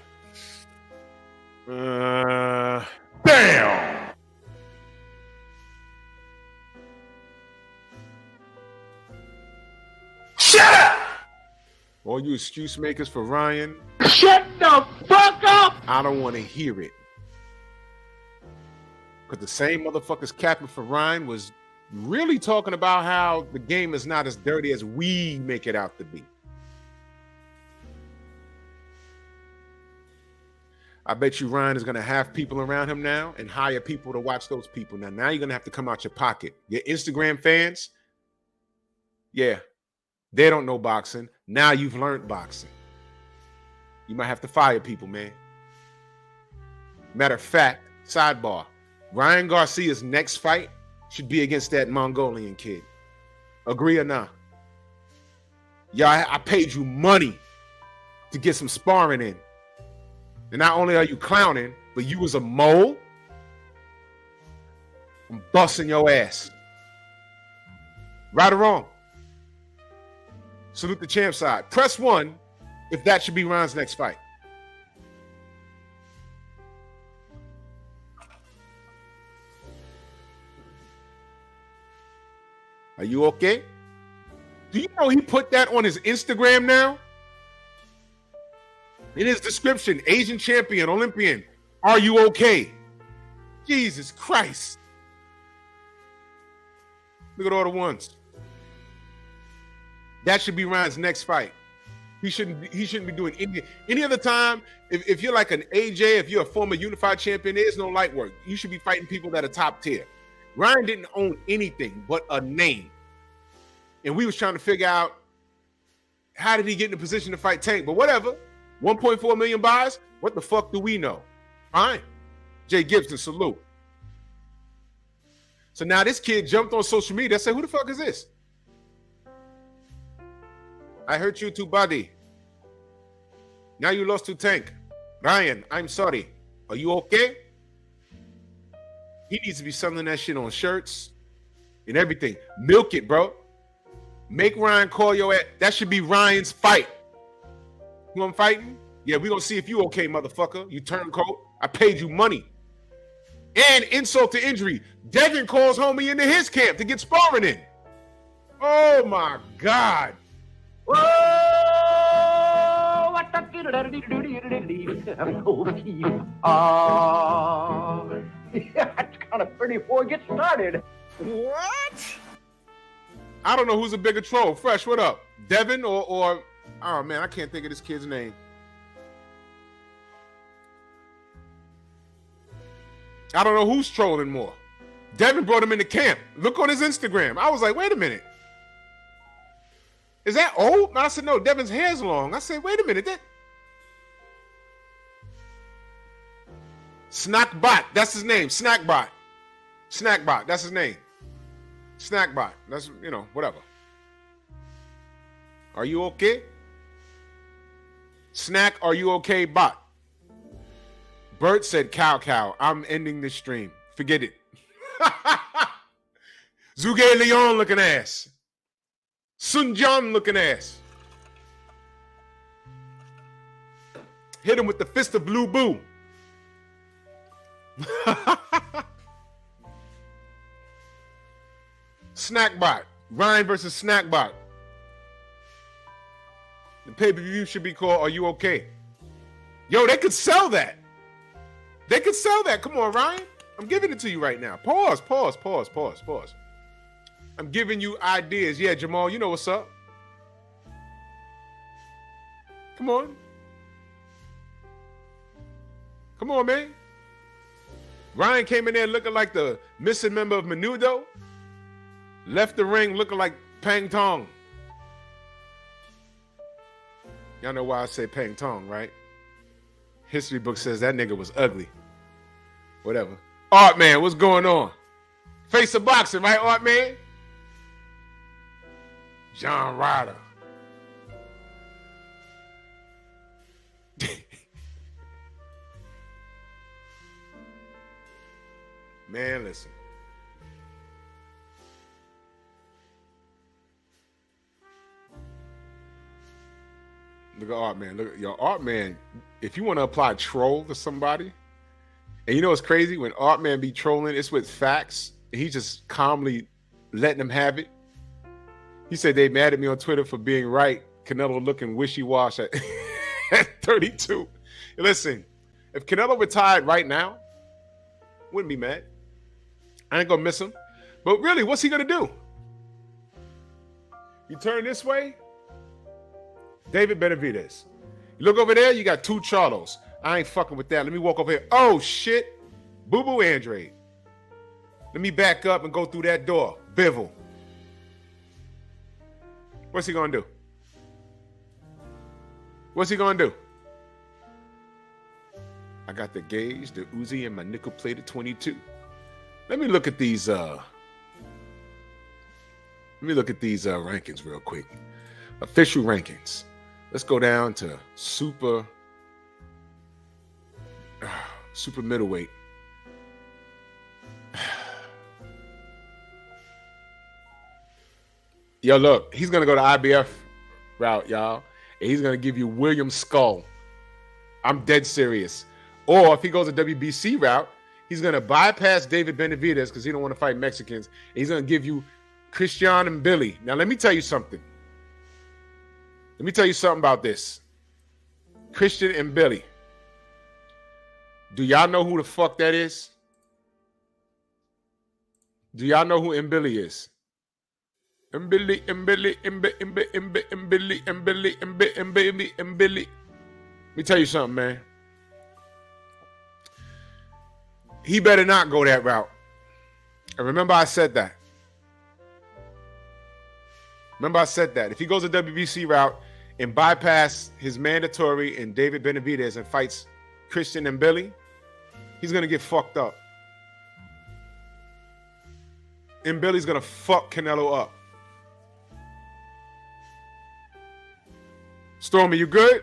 Damn!
Shut up!
All you excuse makers for Ryan.
Shut the fuck up!
I don't want to hear it. Because the same motherfuckers capping for Ryan was really talking about how the game is not as dirty as we make it out to be. I bet you Ryan is going to have people around him now and hire people to watch those people. Now you're going to have to come out your pocket. Your Instagram fans, yeah, they don't know boxing. Now you've learned boxing. You might have to fire people, man. Matter of fact, sidebar, Ryan Garcia's next fight should be against that Mongolian kid. Agree or not? Yeah, I paid you money to get some sparring in. And not only are you clowning, but you was a mole. I'm busting your ass. Right or wrong? Salute the champ side. Press 1 if that should be Ryan's next fight. Are you okay? Do you know he put that on his Instagram now? In his description, Asian champion, Olympian, are you okay? Jesus Christ. Look at all the ones. That should be Ryan's next fight. He shouldn't be doing any other time. If you're like an AJ, if you're a former unified champion, there's no light work. You should be fighting people that are top tier. Ryan didn't own anything but a name. And we was trying to figure out how did he get in a position to fight Tank? But whatever. 1.4 million buys? What the fuck do we know? Fine. Jay Gibson, salute. So now this kid jumped on social media. I said, who the fuck is this? I hurt you too, buddy. Now you lost to Tank. Ryan, I'm sorry. Are you okay? He needs to be selling that shit on shirts and everything. Milk it, bro. Make Ryan call your ass. That should be Ryan's fight. You know I'm fighting? Yeah, we gonna see if you okay, motherfucker. You turncoat. I paid you money. And insult to injury. Devin calls homie into his camp to get sparring in. Oh my God.
Whoa! What the that's kind of pretty before it gets started.
What? I don't know who's a bigger troll. Fresh, what up? Devin or oh man, I can't think of this kid's name. I don't know who's trolling more. Devin brought him into camp. Look on his Instagram. I was like, wait a minute. Is that old? And I said, no, Devin's hair's long. I said, wait a minute. That Snackbot, that's his name. Snackbot. Snackbot, that's his name. Snackbot. That's, you know, whatever. Are you okay? Snack, are you okay, bot? Bert said, cow. I'm ending this stream. Forget it. Zhuge Leon looking ass. Sun Jian looking ass. Hit him with the fist of blue boo. Snackbot. Ryan versus Snackbot. The pay-per-view should be called Are You Okay? Yo, they could sell that. They could sell that. Come on, Ryan. I'm giving it to you right now. Pause. I'm giving you ideas. Yeah, Jamal, you know what's up. Come on. Come on, man. Ryan came in there looking like the missing member of Menudo. Left the ring looking like Pang Tong. Y'all know why I say Pang Tong, right? History book says that nigga was ugly. Whatever. Art Man, what's going on? Face of boxing, right, Art Man? John Ryder. Man, listen. Look at Art Man. Look at your Art Man. If you want to apply troll to somebody, and you know what's crazy? When Art Man be trolling, it's with facts. And he just calmly letting them have it. He said they mad at me on Twitter for being right. Canelo looking wishy-washy at 32. Listen, if Canelo retired right now, wouldn't be mad. I ain't gonna miss him. But really, what's he gonna do? You turn this way, David Benavidez. You look over there, you got two Charlos. I ain't fucking with that. Let me walk over here. Oh, shit. Boo-Boo Andrade. Let me back up and go through that door. Bivol. What's he gonna do? What's he gonna do? I got the gauge, the Uzi, and my nickel-plated 22. Let me look at these rankings real quick. Official rankings. Let's go down to super middleweight. Yo, look, he's gonna go to IBF route, y'all, and he's gonna give you William Skull. I'm dead serious. Or if he goes a WBC route, he's gonna bypass David Benavidez because he don't want to fight Mexicans, and he's gonna give you Christian and Billy. Now, let me tell you something. Let me tell you something about this. Christian and Billy. Do y'all know who the fuck that is? Do y'all know who Mbilly is? Mbilly. Let me tell you something, man. He better not go that route. And remember I said that. If he goes a WBC route and bypass his mandatory and David Benavidez and fights Christian and Billy, he's going to get fucked up. And Billy's going to fuck Canelo up. Stormy, you good?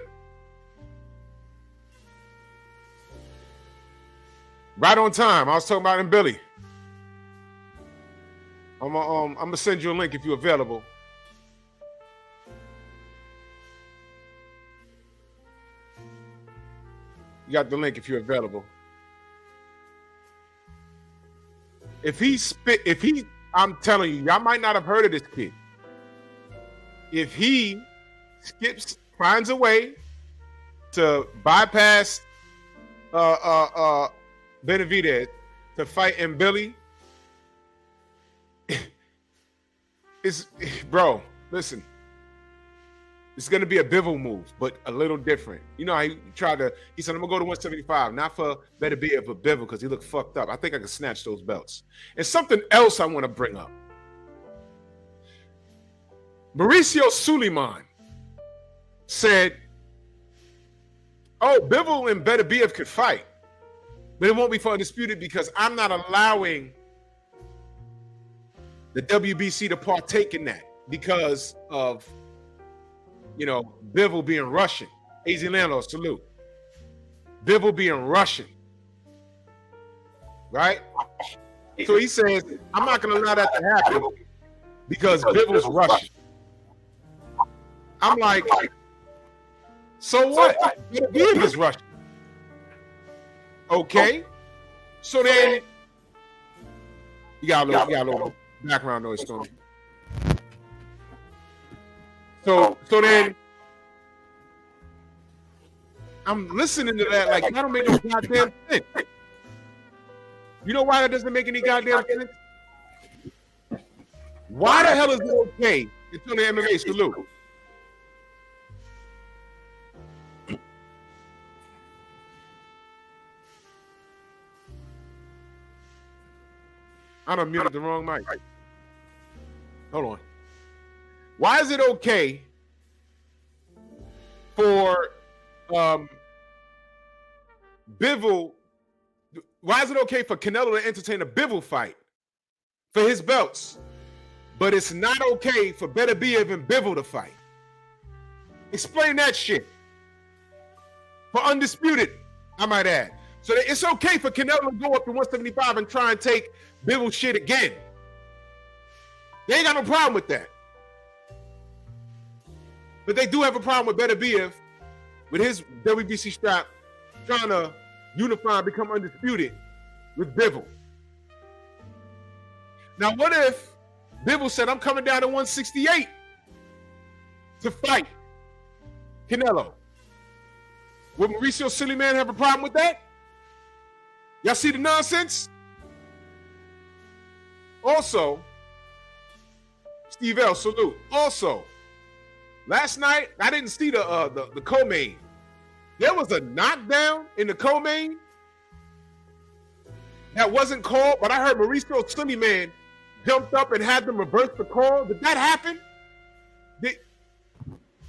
Right on time. I was talking about him, Billy. I'm gonna send you a link if you're available. You got the link if you're available. I'm telling you, y'all might not have heard of this kid. If he finds a way to bypass Benavidez to fight and Billy, bro, listen. It's going to be a Bivol move, but a little different. You know how he said, I'm going to go to 175, not for Benavidez, but Bivol, because he looked fucked up. I think I can snatch those belts. And something else I want to bring up. Mauricio Suleiman said, Bivol and Benavidez could fight, but it won't be for undisputed because I'm not allowing the WBC to partake in that because of, Bivol being Russian. AZ Landlord, salute. Bivol being Russian. Right? So he says, I'm not going to allow that to happen because Bivol's Russian. I'm like, so what? Benavidez is Russian. Okay. So then, you got a little background noise, Stormy. So then I'm listening to that like that don't make no goddamn sense. You know why that doesn't make any goddamn sense? Why the hell is it okay? It's on the MMA salute. I done muted the wrong mic. Hold on. Why is it okay for Bivol? Why is it okay for Canelo to entertain a Bivol fight for his belts, but it's not okay for Beterbiev and Bivol to fight? Explain that shit. For undisputed, I might add. So it's okay for Canelo to go up to 175 and try and take Bivol shit again. They ain't got no problem with that. But they do have a problem with Beterbiev, with his WBC strap, trying to unify and become undisputed with Bivol. Now, what if Bivol said, I'm coming down to 168 to fight Canelo? Would Mauricio Suleiman have a problem with that? Y'all see the nonsense? Also, Steve L, salute. Also, last night, I didn't see the co-main. There was a knockdown in the co-main that wasn't called, but I heard Mauricio Suleiman jumped up and had them reverse the call. Did that happen?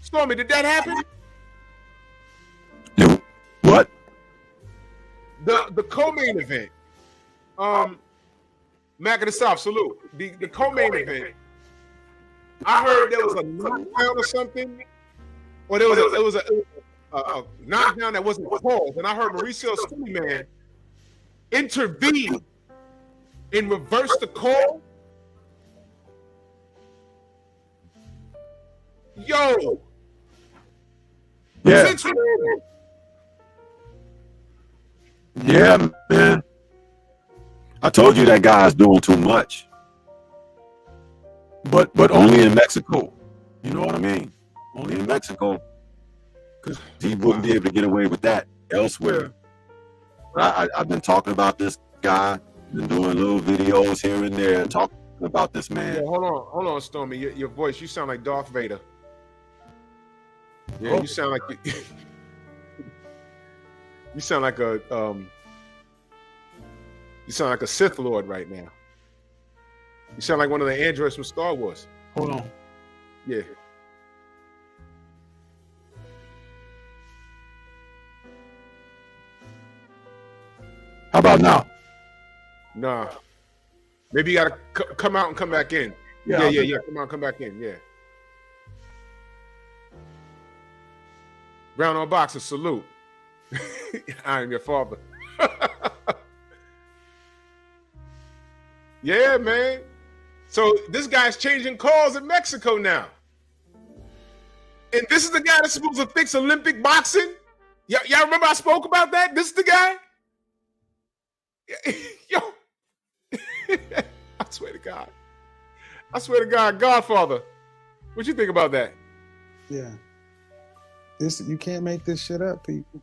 Stormy, did that happen?
What?
The co-main event. Mac of the South, salute. The co-main event. I heard there was a knockdown or something, or there was a knockdown that wasn't called, and I heard Mauricio Suleiman intervene and reverse the call. Yo,
yeah, yeah, man. I told you that guy's doing too much. But only in Mexico. You know what I mean? Only in Mexico. Because he wouldn't be able to get away with that elsewhere. I've been talking about this guy, been doing little videos here and there, talking about this man.
Yeah, hold on, Stormy. Your voice, you sound like Darth Vader. Yeah, you sound like you sound like a Sith Lord right now. You sound like one of the androids from Star Wars.
Hold on.
Yeah.
How about now?
Nah. Maybe you gotta come out and come back in. Yeah. Come out, come back in. Yeah. Brown on boxer, salute. I am your father. Yeah, man. So this guy's changing calls in Mexico now. And this is the guy that's supposed to fix Olympic boxing? Y'all remember I spoke about that? This is the guy? Yo. I swear to God. I swear to God, Godfather. What you think about that?
Yeah. You can't make this shit up, people.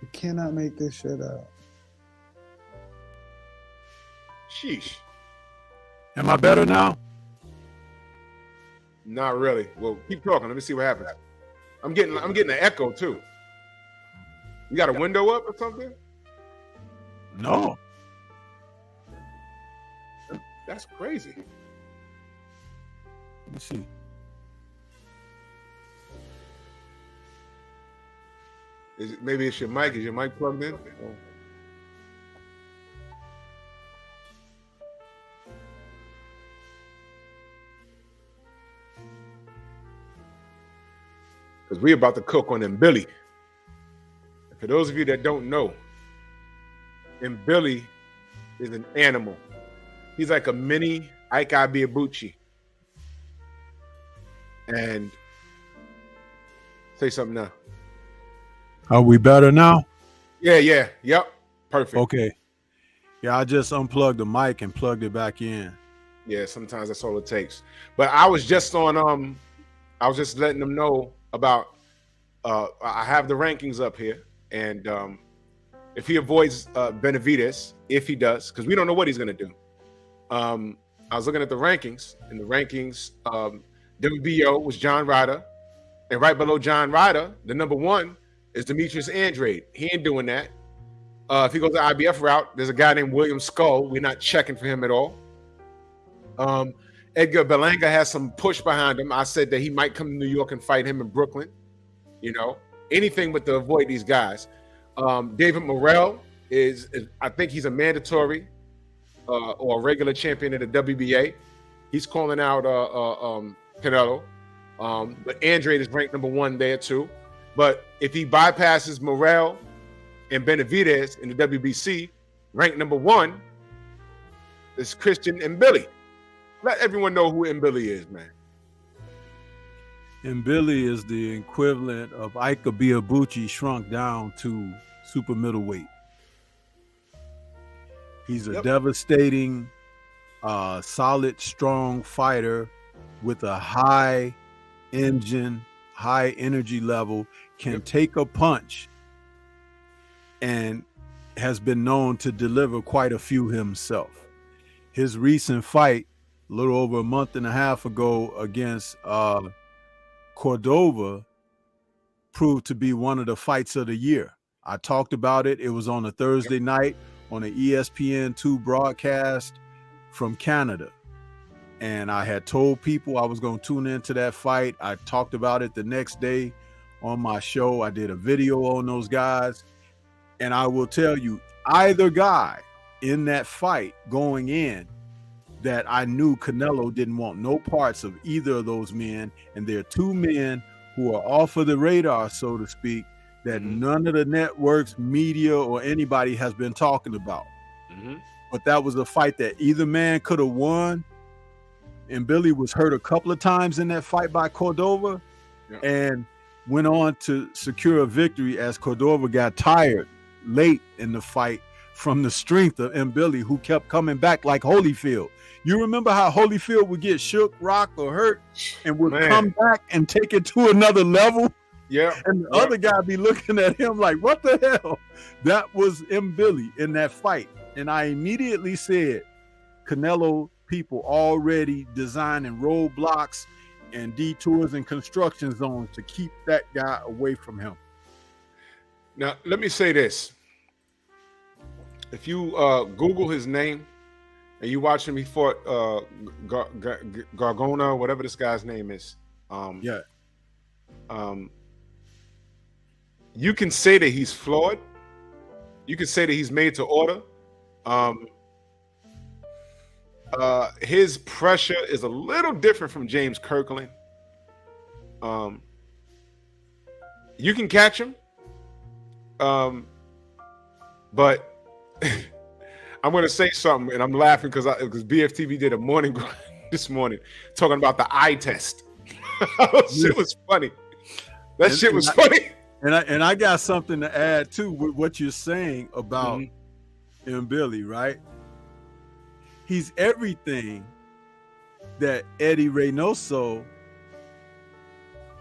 You cannot make this shit up.
Sheesh.
Am I better now?
Not really. Well, keep talking. Let me see what happens. I'm getting an echo too. You got a window up or something?
No.
That's crazy.
Let me see.
Maybe it's your mic. Is your mic plugged in? Because we're about to cook on Mbili. For those of you that don't know, Mbili is an animal. He's like a mini Ike Ibiabuchi. And say something now.
Are we better now?
Yeah. Yep. Perfect.
Okay. Yeah, I just unplugged the mic and plugged it back in.
Yeah, sometimes that's all it takes. But I was just on I was just letting them know about I have the rankings up here, and if he avoids Benavidez, if he does, because we don't know what he's gonna do. I was looking at the rankings, and the rankings WBO was John Ryder, and right below John Ryder, the number one is Demetrius Andrade. He ain't doing that. If he goes the IBF route, there's a guy named William Skull. We're not checking for him at all. Edgar Berlanga has some push behind him. I said that he might come to New York and fight him in Brooklyn. You know, anything but to avoid these guys. David Morrell is I think he's a mandatory or a regular champion in the WBA. He's calling out Canelo. But Andrade is ranked number one there too. But if he bypasses Morrell and Benavidez in the WBC, ranked number one is Christian Mbili. Let everyone know who Mbili is, man.
Mbili is the equivalent of Ike Ibiabuchi shrunk down to super middleweight. He's a devastating, solid, strong fighter with a high engine, high energy level, can take a punch, and has been known to deliver quite a few himself. His recent fight, a little over a month and a half ago against Cordova, proved to be one of the fights of the year. I talked about it. It was on a Thursday night on an ESPN2 broadcast from Canada. And I had told people I was going to tune into that fight. I talked about it the next day on my show. I did a video on those guys. And I will tell you, either guy in that fight going in, that I knew Canelo didn't want no parts of either of those men. And there are two men who are off of the radar, so to speak, that none of the networks, media, or anybody has been talking about. But that was a fight that either man could have won. And Billy was hurt a couple of times in that fight by Cordova and went on to secure a victory as Cordova got tired late in the fight from the strength of Mbili, who kept coming back like Holyfield. You remember how Holyfield would get shook, rocked, or hurt and would come back and take it to another level?
Yeah.
And the other guy be looking at him like, what the hell? That was Mbili in that fight. And I immediately said, Canelo people already designing roadblocks and detours and construction zones to keep that guy away from him.
Now, let me say this. If you Google his name And you watch him, he fought Gargona, whatever this guy's name is. You can say that he's flawed. You can say that he's made to order. His pressure is a little different from James Kirkland. You can catch him. But I'm going to say something, and I'm laughing because BFTV did a morning grind this morning talking about the eye test. Shit was funny. That shit was funny.
And I got something to add too with what you're saying about Billy, right? He's everything that Eddie Reynoso.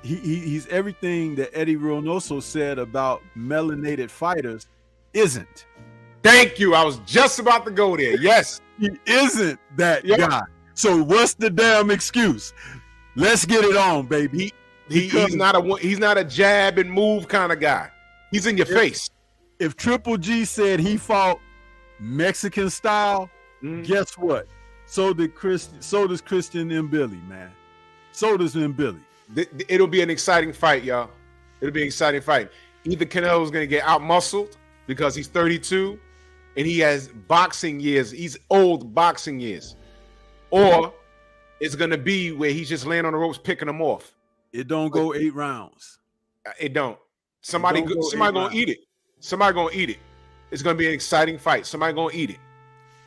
He's everything that Eddie Reynoso said about melanated fighters isn't.
Thank you. I was just about to go there. Yes.
He isn't that guy. So what's the damn excuse? Let's get it on, baby.
He's not a jab and move kind of guy. He's in your face.
If Triple G said he fought Mexican style, guess what? So does Christian Mbili, man. So does Mbili.
It'll be an exciting fight, y'all. It'll be an exciting fight. Either Canelo's going to get out-muscled because he's 32 and he has boxing years. He's old boxing years. Or it's going to be where he's just laying on the ropes picking them off.
It don't go 8 rounds.
It don't. Somebody going to eat it. Somebody going to eat it. It's going to be an exciting fight. Somebody going to eat it.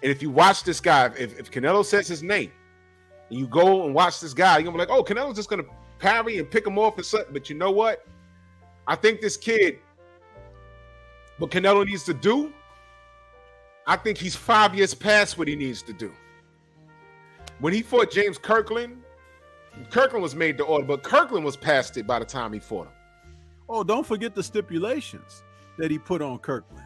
And if you watch this guy, if Canelo says his name, and you go and watch this guy, you're going to be like, oh, Canelo's just going to parry and pick him off and something. But you know what? I think this kid, what Canelo needs to do, I think he's 5 years past what he needs to do. When he fought James Kirkland was made to order, but Kirkland was past it by the time he fought him.
Oh, don't forget the stipulations that he put on Kirkland.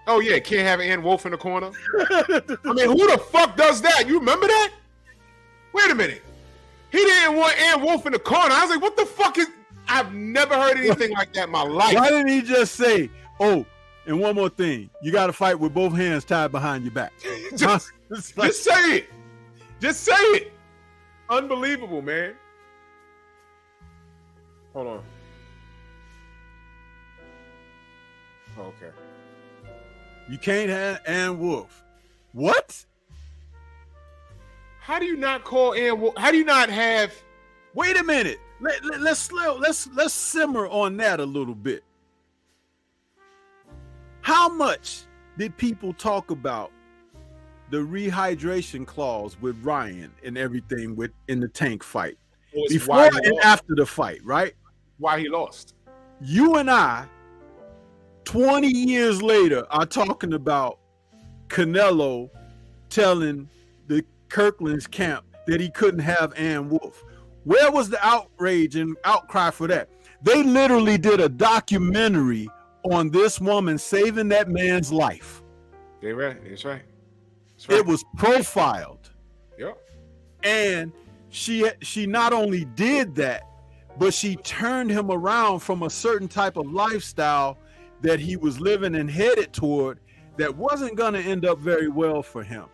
Oh, yeah, can't have Ann Wolfe in the corner. I mean, who the fuck does that? You remember that? Wait a minute. He didn't want Ann Wolfe in the corner. I was like, what the fuck is... I've never heard anything like that in my life.
Why didn't he just say, oh, and one more thing, you got to fight with both hands tied behind your back?
Just say it. Just say it. Unbelievable, man. Hold on. Okay.
You can't have Ann Wolfe. What?
How do you not call Ann Wolfe? How do you not have...
Wait a minute. Let's simmer on that a little bit. How much did people talk about the rehydration clause with Ryan and everything in the Tank fight? Before and after the fight, right?
Why he lost.
You and I, 20 years later, are talking about Canelo telling the Kirkland's camp that he couldn't have Ann Wolfe. Where was the outrage and outcry for that? They literally did a documentary on this woman saving that man's life.
That's right. That's right.
It was profiled.
Yep.
And she not only did that, but she turned him around from a certain type of lifestyle that he was living and headed toward that wasn't going to end up very well for him.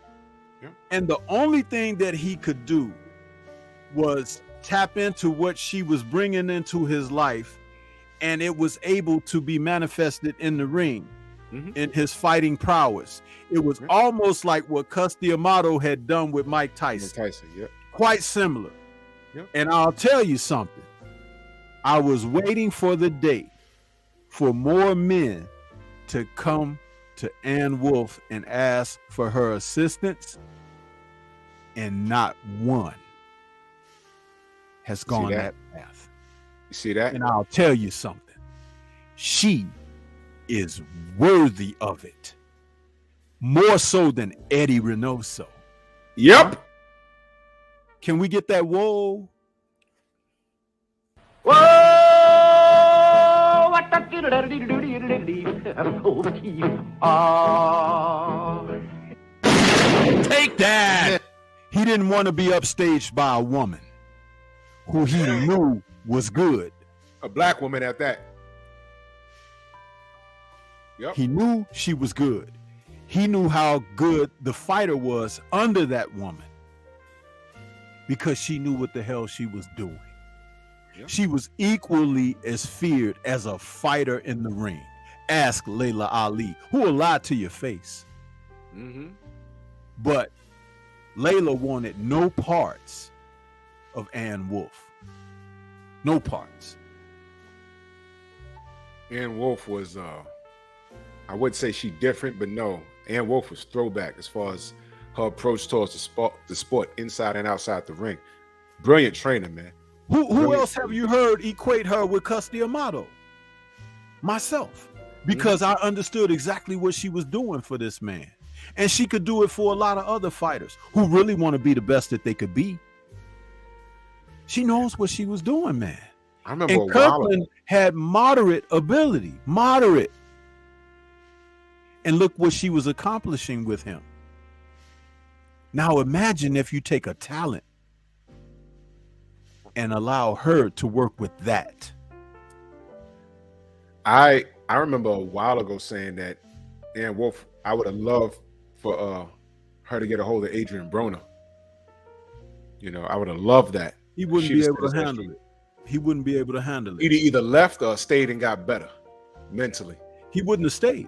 Yep. And the only thing that he could do was tap into what she was bringing into his life, and it was able to be manifested in the ring, in his fighting prowess. It was almost like what Cus D'Amato had done with Mike Tyson. Quite similar. Yep. And I'll tell you something. I was waiting for the day for more men to come to Ann Wolfe and ask for her assistance, and not one has gone that path.
You see that?
And I'll tell you something. She is worthy of it. More so than Eddie Reynoso.
Yep.
Can we get that whoa?
Whoa! What the
Take that. He didn't want to be upstaged by a woman who he knew was good.
A black woman at that. Yep.
He knew she was good. he knew how good the fighter was under that woman because she knew what the hell she was doing.
Yeah.
She was equally as feared as a fighter in the ring. Ask Layla Ali, who will lie to your face.
Mm-hmm.
But Layla wanted no parts of Ann Wolfe. No parts.
Ann Wolfe was, I would say she different, but no. Ann Wolfe was throwback as far as her approach towards the sport inside and outside the ring. Brilliant trainer, man.
Who else have you heard equate her with Cus D'Amato? Myself. Because I understood exactly what she was doing for this man. And she could do it for a lot of other fighters who really want to be the best that they could be. She knows what she was doing, man.
I remember
And
a while ago.
Kirkland had moderate ability. Moderate. And look what she was accomplishing with him. Now imagine if you take a talent and allow her to work with that.
I remember a while ago saying that Ann Wolfe, I would have loved for her to get a hold of Adrian Broner. You know, I would have loved that.
He wouldn't
She
be
just
able to
said
handle it. He wouldn't be able to handle it.
He'd either left or stayed and got better mentally.
He wouldn't have stayed.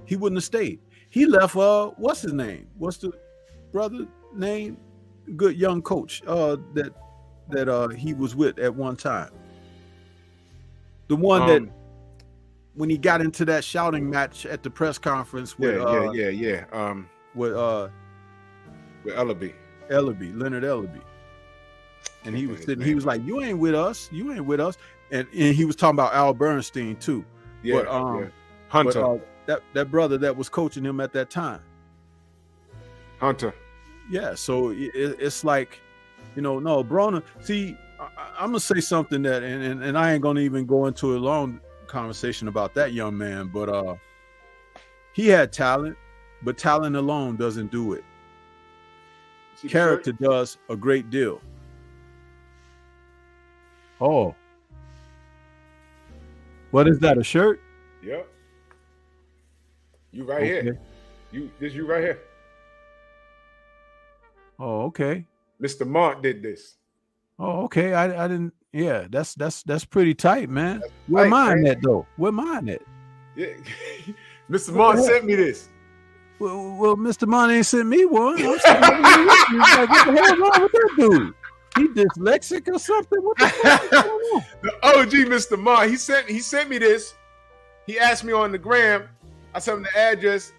He wouldn't have stayed. He left, what's his name? What's the brother name? Good young coach that he was with at one time. The one that when he got into that shouting match at the press conference with with
Ellaby.
Leonard Ellaby. And he was sitting, he was like, you ain't with us. And he was talking about Al Bernstein too.
Hunter.
But, that brother that was coaching him at that time.
Hunter.
Yeah, so it's like, no, Broner. See, I'm gonna say something that, and I ain't gonna even go into a long conversation about that young man, but he had talent, but talent alone doesn't do it. Character does a great deal. Oh, what is that? A shirt?
Yep. You right here. You right here.
Oh, okay.
Mr. Mont did this.
Oh, okay. I didn't. Yeah, that's pretty tight, man. Where mine at though? Where mine at?
Yeah. Mr. Mont sent me this.
Well, Mr. Mont ain't sent me one. I'm like, what the hell wrong with that dude? He dyslexic or something? What the fuck is going on?
The OG Mr. Mont, he sent me this. He asked me on the gram. I sent him the address,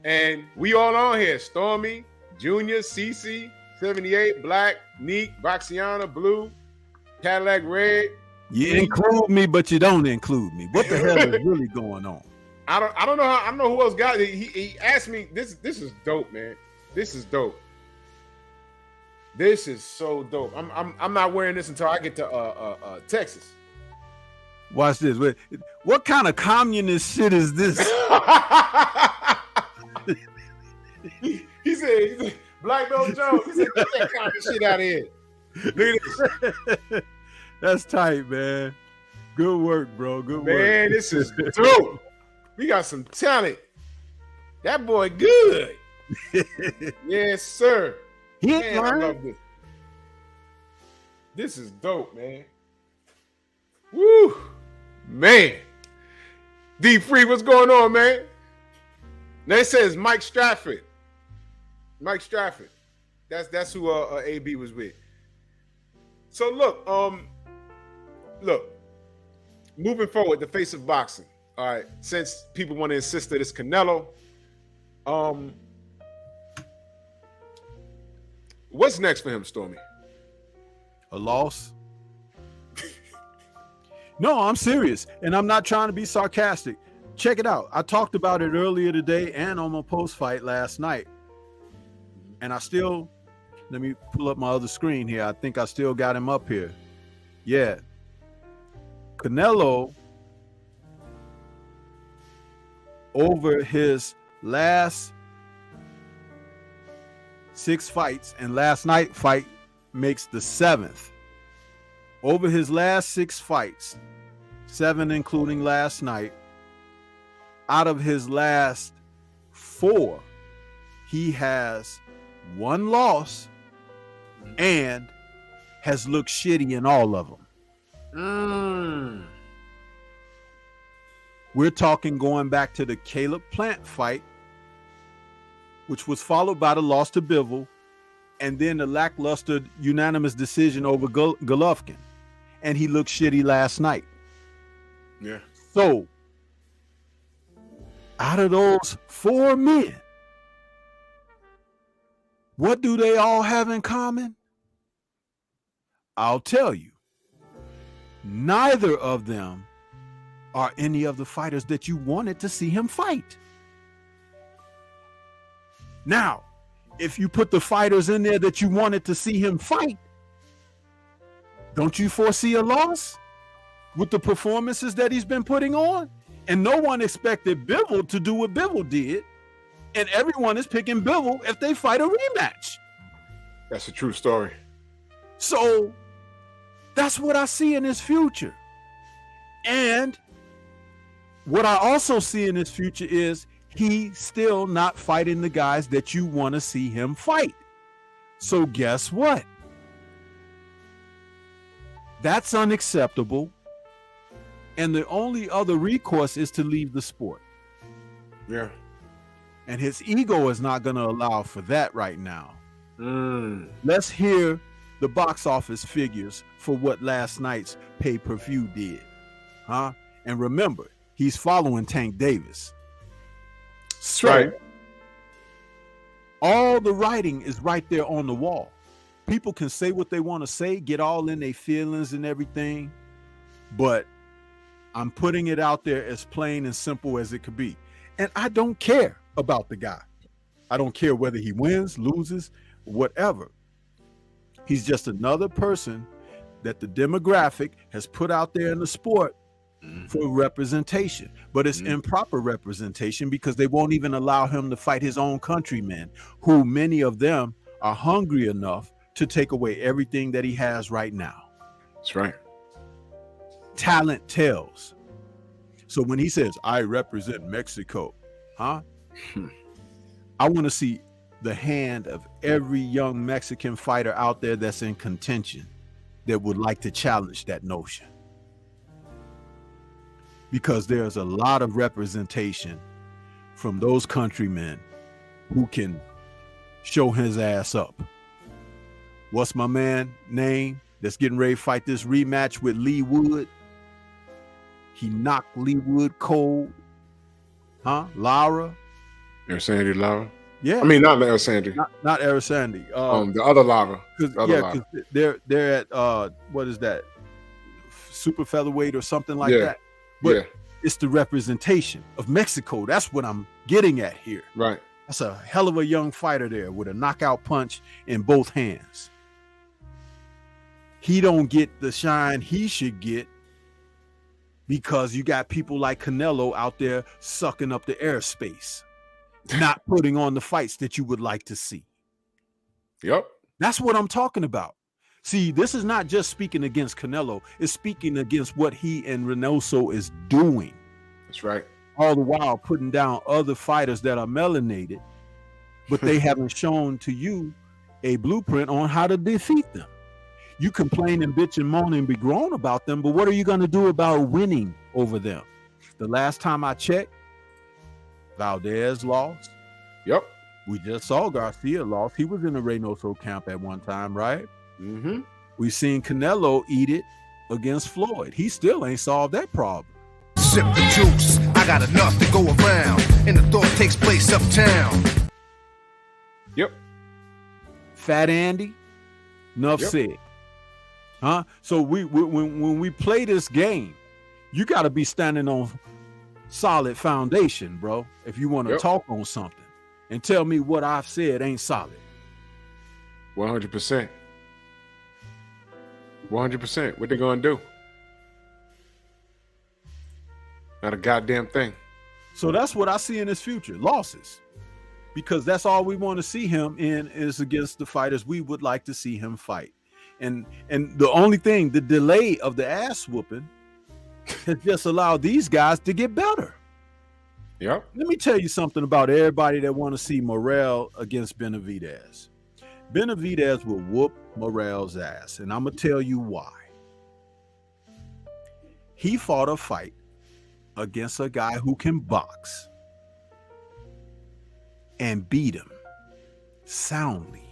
and we all on here. Stormy, Junior, CC, 78, Black, Neek, Boxiana, Blue, Cadillac Red.
You include me, but you don't include me. What the hell is really going on?
I don't know who else got it. He asked me. This is dope, man. This is dope. This is so dope. I'm not wearing this until I get to Texas.
Watch this. What kind of communist shit is this?
He said, Black Belt Jones. He said, get that kind of shit out of here. Look at this.
That's tight, man. Good work, bro. Good work.
Man, this is dope. We got some talent. That boy good. Yes, sir. Man, I love this. This is dope, man. Woo. Man. D-Free, what's going on, man? Now it says Mike Stratford. Mike Stratford. That's who AB was with. So look, moving forward, the face of boxing. All right, since people want to insist that it's Canelo, what's next for him, Stormy?
A loss? No, I'm serious, and I'm not trying to be sarcastic. Check it out. I talked about it earlier today and on my post-fight last night, and let me pull up my other screen here. I think I still got him up here. Yeah. Canelo, over his last 6 fights, and last night fight makes the 7th. Over his last 6 fights, 7 including last night, out of his last 4 he has one loss and has looked shitty in all of them. We're talking going back to the Caleb Plant fight, which was followed by the loss to Bivol, and then the lackluster unanimous decision over Golovkin. And he looked shitty last night.
Yeah.
So, out of those 4 men, what do they all have in common? I'll tell you. Neither of them are any of the fighters that you wanted to see him fight. Now, if you put the fighters in there that you wanted to see him fight, don't you foresee a loss with the performances that he's been putting on? And no one expected Bivol to do what Bivol did, and everyone is picking Bivol if they fight a rematch.
That's a true story.
So that's what I see in his future. And what I also see in his future is he's still not fighting the guys that you want to see him fight. So guess what? That's unacceptable. And the only other recourse is to leave the sport.
Yeah.
And his ego is not going to allow for that right now. Let's hear the box office figures for what last night's pay-per-view did. Huh? And remember, he's following Tank Davis. So,
right.
All the writing is right there on the wall. People can say what they want to say, get all in their feelings and everything, but I'm putting it out there as plain and simple as it could be. And I don't care about the guy. I don't care whether he wins, loses, whatever. He's just another person that the demographic has put out there in the sport for representation. But it's improper representation because they won't even allow him to fight his own countrymen, who many of them are hungry enough to take away everything that he has right now.
That's right.
Talent tells. So when he says, I represent Mexico, huh? I want to see the hand of every young Mexican fighter out there that's in contention that would like to challenge that notion. Because there's a lot of representation from those countrymen who can show his ass up. What's my man name that's getting ready to fight this rematch with Lee Wood? He knocked Lee Wood cold. Huh? Lara?
Sandy Lara?
Yeah.
I mean, not Sandy.
Not Sandy.
The other Lara.
Because they're at what is that? Super featherweight or something like that. But it's the representation of Mexico. That's what I'm getting at here.
Right.
That's a hell of a young fighter there with a knockout punch in both hands. He don't get the shine he should get because you got people like Canelo out there sucking up the airspace, not putting on the fights that you would like to see.
Yep.
That's what I'm talking about. See, this is not just speaking against Canelo. It's speaking against what he and Reynoso is doing.
That's right.
All the while putting down other fighters that are melanated, but they haven't shown to you a blueprint on how to defeat them. You complain and bitch and moan and be grown about them, but what are you going to do about winning over them? The last time I checked, Valdez lost.
Yep.
We just saw Garcia lost. He was in the Reynoso camp at one time, right?
Mm-hmm.
We've seen Canelo eat it against Floyd. He still ain't solved that problem.
Sip the juice, I got enough to go around, and the thought takes place uptown.
Yep.
Fat Andy, enough said. Huh? So when we play this game, you got to be standing on solid foundation, bro, if you want to talk on something. And tell me what I've said ain't solid.
100%. 100%. What they gonna do? Not a goddamn thing.
So that's what I see in his future, losses. Because that's all we want to see him in is against the fighters we would like to see him fight. And the only thing, the delay of the ass whooping has just allowed these guys to get better.
Yep.
Let me tell you something about everybody that want to see Morrell against Benavidez. Benavidez will whoop Morrell's ass, and I'm going to tell you why. He fought a fight against a guy who can box and beat him soundly.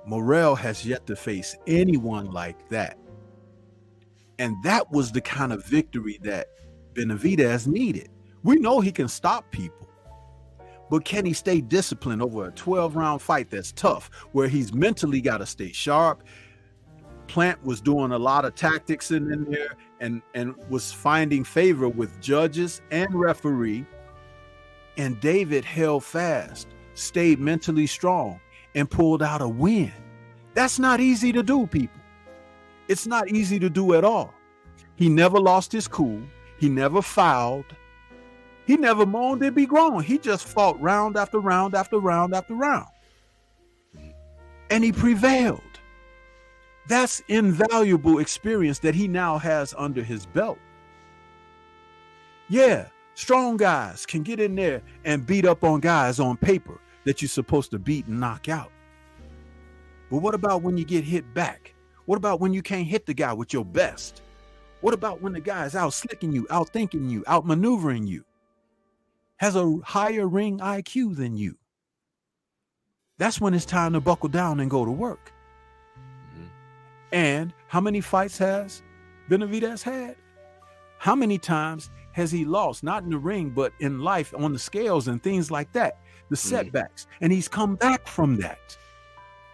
Morrell has yet to face anyone like that. And that was the kind of victory that Benavidez needed. We know he can stop people, but can he stay disciplined over a 12-round fight that's tough, where he's mentally got to stay sharp? Plant was doing a lot of tactics in there and was finding favor with judges and referee. And David held fast, stayed mentally strong, and pulled out a win. That's not easy to do, people. It's not easy to do at all. He never lost his cool. He never fouled. He never moaned and be grown. He just fought round after round after round after round. And he prevailed. That's invaluable experience that he now has under his belt. Yeah, strong guys can get in there and beat up on guys on paper that you're supposed to beat and knock out. But what about when you get hit back? What about when you can't hit the guy with your best? What about when the guy is out slicking you, out thinking you, out maneuvering you, has a higher ring IQ than you? That's when it's time to buckle down and go to work. And how many fights has Benavidez had? How many times has he lost? Not in the ring, but in life, on the scales and things like that, the setbacks. And he's come back from that.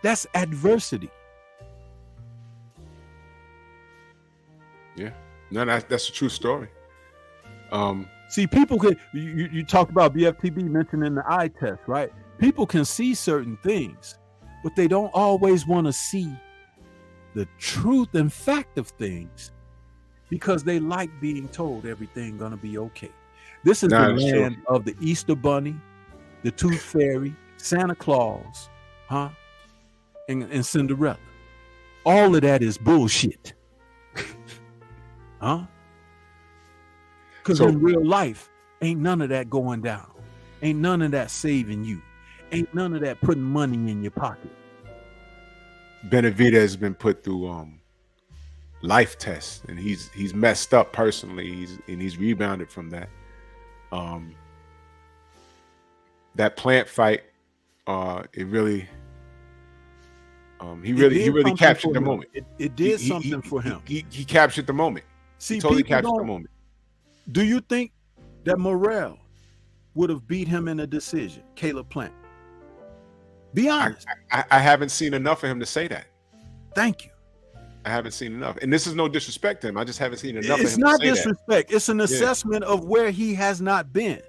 That's adversity.
Yeah. No, that's a true story.
See, people can, you talked about BFTB mentioning the eye test, right? People can see certain things, but they don't always want to see the truth and fact of things because they like being told everything gonna be okay. This is the land of the Easter Bunny, the Tooth Fairy, Santa Claus, and Cinderella. All of that is bullshit. Because in real life, ain't none of that going down. Ain't none of that saving you. Ain't none of that putting money in your pocket.
Benavidez has been put through life tests, and he's messed up personally. He's rebounded from that. That Plant fight, it really, he really captured the moment.
It did something for him.
He captured the moment.
See,
he totally captured the moment.
Do you think that Morrell would have beat him in a decision, Caleb Plant? Be honest.
I haven't seen enough of him to say that.
Thank you.
I haven't seen enough. And this is no disrespect to him. I just haven't seen enough of him.
It's not
to say
disrespect.
That.
It's an assessment of where he has not been.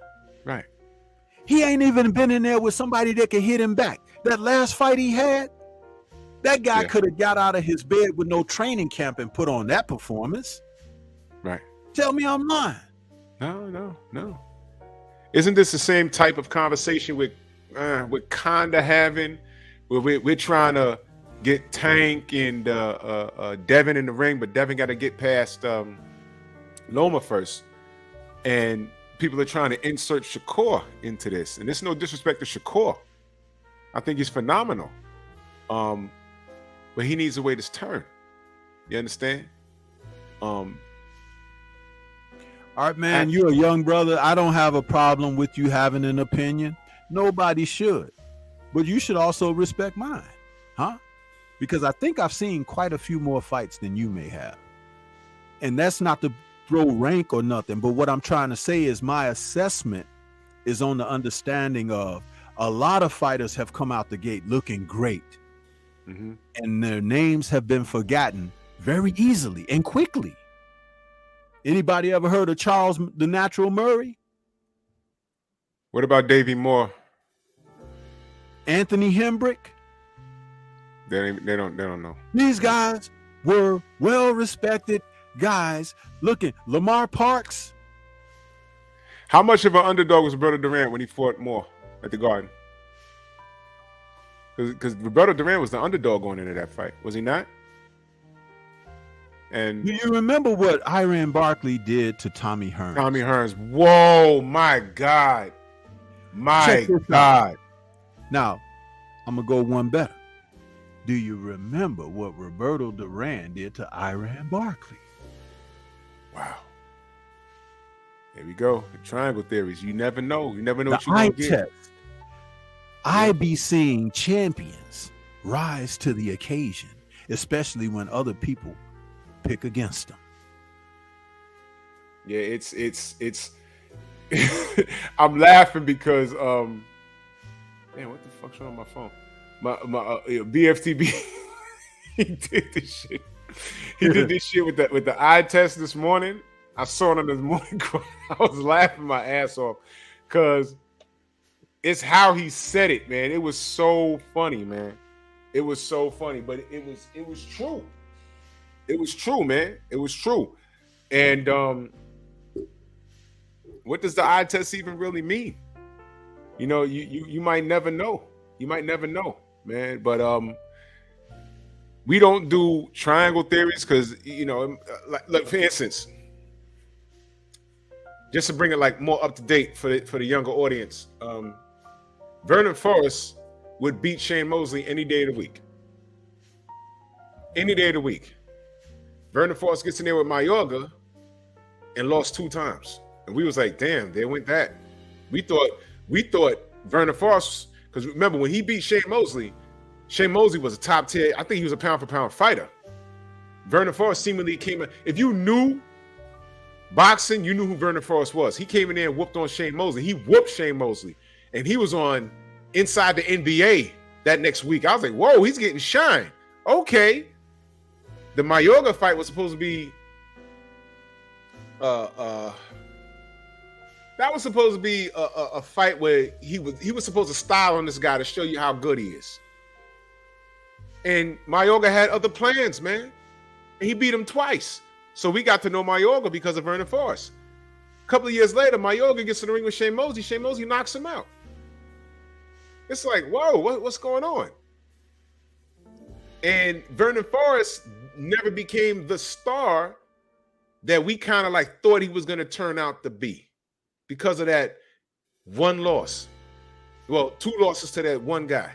Right.
He ain't even been in there with somebody that can hit him back. That last fight he had, that guy could have got out of his bed with no training camp and put on that performance.
Right.
Tell me I'm lying.
No. Isn't this the same type of conversation we're kind of having, where we're trying to get Tank and Devin in the ring, but Devin got to get past Loma first, and people are trying to insert Shakur into this, and there's no disrespect to Shakur. I think he's phenomenal, but he needs to wait his turn. You understand?
All right, man, you're a young brother. I don't have a problem with you having an opinion. Nobody should. But you should also respect mine, because I think I've seen quite a few more fights than you may have. And that's not to throw rank or nothing, but what I'm trying to say is my assessment is on the understanding of a lot of fighters have come out the gate looking great, and their names have been forgotten very easily and quickly. Anybody ever heard of Charles the Natural Murray?
What about Davey Moore?
Anthony Hembrick?
They don't know.
These guys were well-respected guys. Looking, Lamar Parks.
How much of an underdog was Roberto Duran when he fought Moore at the Garden? Because Roberto Duran was the underdog going into that fight, was he not? And
do you remember what Iran Barkley did to Tommy Hearns?
Tommy Hearns. Whoa, my God. My God.
Now, I'm going to go one better. Do you remember what Roberto Duran did to Iran Barkley?
Wow. There we go. The triangle theories. You never know. You never know what
The
you're
eye
going to get.
test. I be seeing champions rise to the occasion, especially when other people pick against them.
Yeah, it's I'm laughing because man, what the fuck's wrong with my phone? My BFTB he did this shit. He did this shit with the eye test this morning. I saw it on this morning. I was laughing my ass off because it's how he said it, man. It was so funny, man. It was so funny, but it was true. It was true, man. It was true. And what does the eye test even really mean? You know, you might never know. You might never know, man. But we don't do triangle theories because, you know, like for instance, just to bring it like more up to date for the younger audience, Vernon Forrest would beat Shane Mosley any day of the week. Any day of the week. Vernon Forrest gets in there with Mayorga and lost 2 times. And we was like, damn, there went that. We thought Vernon Forrest, because remember when he beat Shane Mosley was a top tier. I think he was a pound for pound fighter. Vernon Forrest seemingly came in. If you knew boxing, you knew who Vernon Forrest was. He came in there and whooped on Shane Mosley. He whooped Shane Mosley. And he was on Inside the NBA that next week. I was like, whoa, he's getting shine. Okay. The Mayorga fight was supposed to be that was supposed to be a fight where he was supposed to style on this guy to show you how good he is. And Mayorga had other plans, man. And he beat him twice. So we got to know Mayorga because of Vernon Forrest. A couple of years later, Mayorga gets in the ring with Shane Mosley. Shane Mosley knocks him out. It's like, whoa, what's going on? And Vernon Forrest never became the star that we kind of like thought he was going to turn out to be because of that one loss. Well, 2 losses to that one guy.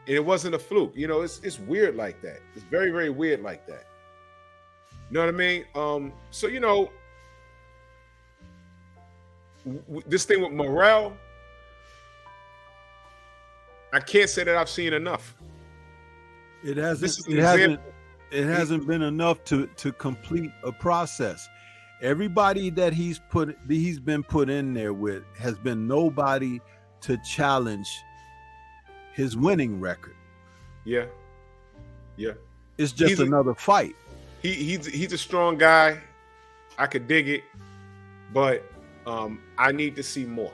And it wasn't a fluke. You know, it's weird like that. It's very, very weird like that. You know what I mean? So, you know, this thing with Morrell, I can't say that I've seen enough.
It hasn't been enough to complete a process. Everybody that he's been put in there with has been nobody to challenge his winning record.
Yeah.
It's just another fight.
He's a strong guy. I could dig it, but I need to see more.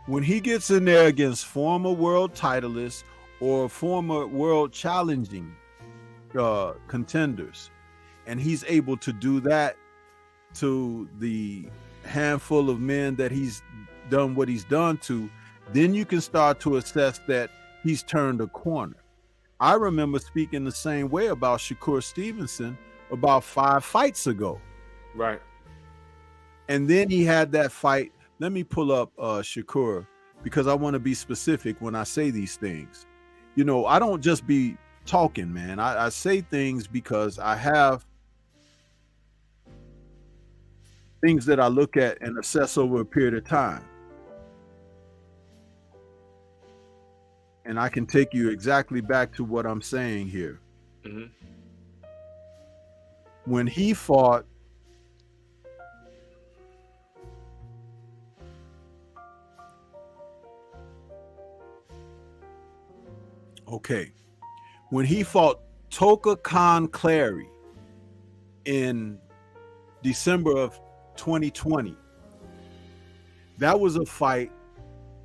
When he gets in there against former world titleists or former world challenging contenders, and he's able to do that to the handful of men that he's done what he's done to, then you can start to assess that he's turned a corner. I remember speaking the same way about Shakur Stevenson about 5 fights ago.
Right.
And then he had that fight. Let me pull up Shakur, because I want to be specific when I say these things. You know, I don't just be talking, man. I say things because I have things that I look at and assess over a period of time. And I can take you exactly back to what I'm saying here.
Mm-hmm.
When he fought when he fought Toka Khan Clary in December of 2020, that was a fight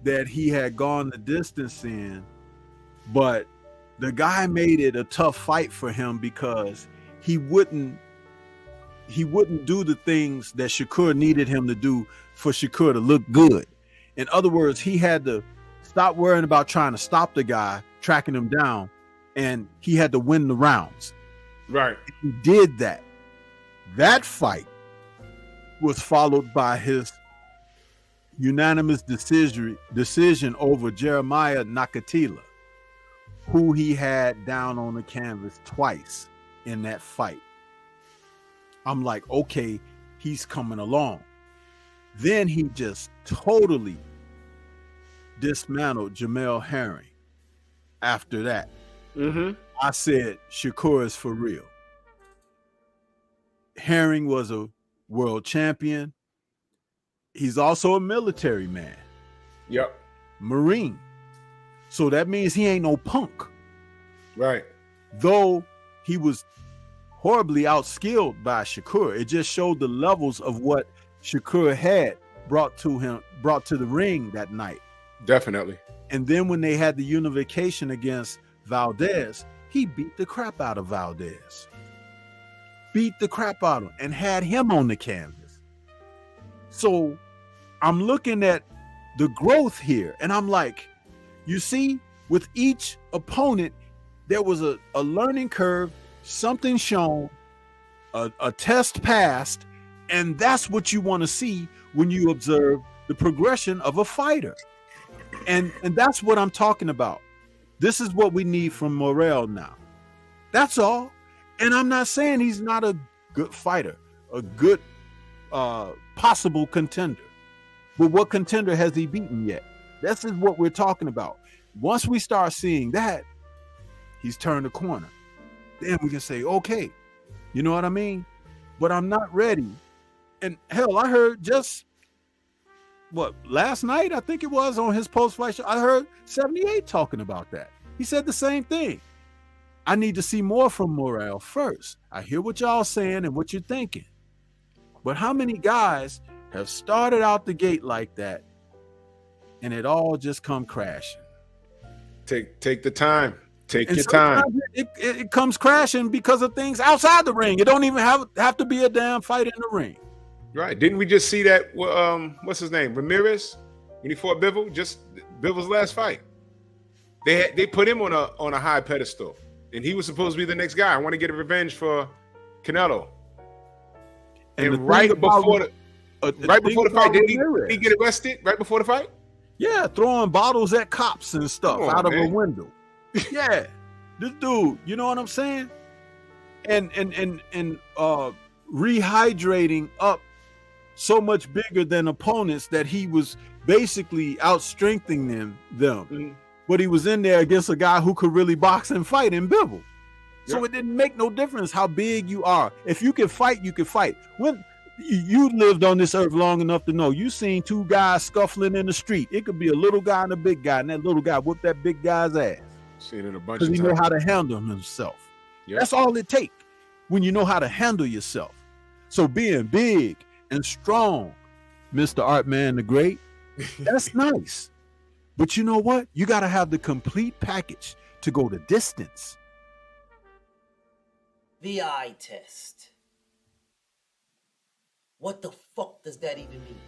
that he had gone the distance in, but the guy made it a tough fight for him because he wouldn't do the things that Shakur needed him to do for Shakur to look good. In other words, he had to stop worrying about trying to stop the guy, tracking him down, and he had to win the rounds.
Right.
He did that. That fight was followed by his unanimous decision over Jeremiah Nakatila, who he had down on the canvas twice in that fight. I'm like, okay, he's coming along. Then he just totally dismantled Jamel Herring. After that, I said, Shakur is for real. Herring was a world champion. He's also a military man.
Yep.
Marine. So that means he ain't no punk.
Right.
Though he was horribly outskilled by Shakur, it just showed the levels of what Shakur had brought to the ring that night.
Definitely.
And then when they had the unification against Valdez, he beat the crap out of Valdez. Beat the crap out of him and had him on the canvas. So I'm looking at the growth here, and I'm like, you see, with each opponent, there was a learning curve, something shown, a test passed, and that's what you want to see when you observe the progression of a fighter. And that's what I'm talking about. This is what we need from Morrell now. That's all. And I'm not saying he's not a good fighter, a good possible contender. But what contender has he beaten yet? This is what we're talking about. Once we start seeing that, he's turned the corner. Then we can say, okay, you know what I mean? But I'm not ready. And hell, I heard just last night, I think it was, on his post-fight show, I heard 78 talking about that. He said the same thing. I need to see more from Morrell first. I hear what y'all saying and what you're thinking. But how many guys have started out the gate like that and it all just come crashing?
Take the time. Take your time.
It comes crashing because of things outside the ring. It don't even have to be a damn fight in the ring.
Right. Didn't we just see that, what's his name? Ramirez, when he fought Bivol, just Bivol's last fight. They put him on a high pedestal. And he was supposed to be the next guy. I want to get a revenge for Canelo. And right before the fight, didn't he get arrested right before the fight?
Yeah, throwing bottles at cops and stuff out of a window. Yeah, this dude, you know what I'm saying? And rehydrating up so much bigger than opponents that he was basically outstrengthening them. But he was in there against a guy who could really box and fight in Bivol. So it didn't make no difference how big you are. If you can fight, you can fight. When you lived on this earth long enough to know, you seen two guys scuffling in the street. It could be a little guy and a big guy, and that little guy whooped that big guy's ass.
Seen it a bunch
of times. Because he know how to handle himself.
Yep.
That's all it takes when you know how to handle yourself. So being big and strong, Mr. Artman the Great, that's nice. But you know what? You got to have the complete package to go the distance.
The eye test. What the fuck does that even mean?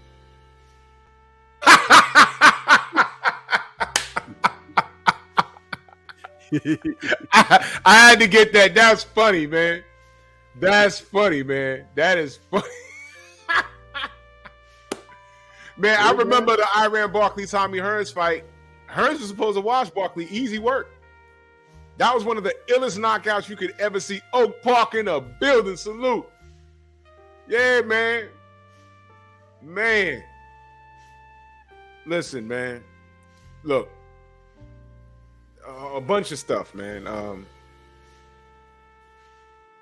I had to get that. That's funny, man. That's funny, man. That is funny. Man, I remember the Iran Barkley Tommy Hearns fight. Hearns was supposed to watch Barkley. Easy work. That was one of the illest knockouts you could ever see. Oak Park in a building. Salute. Yeah, man. Man. Listen, man. Look. A bunch of stuff, man.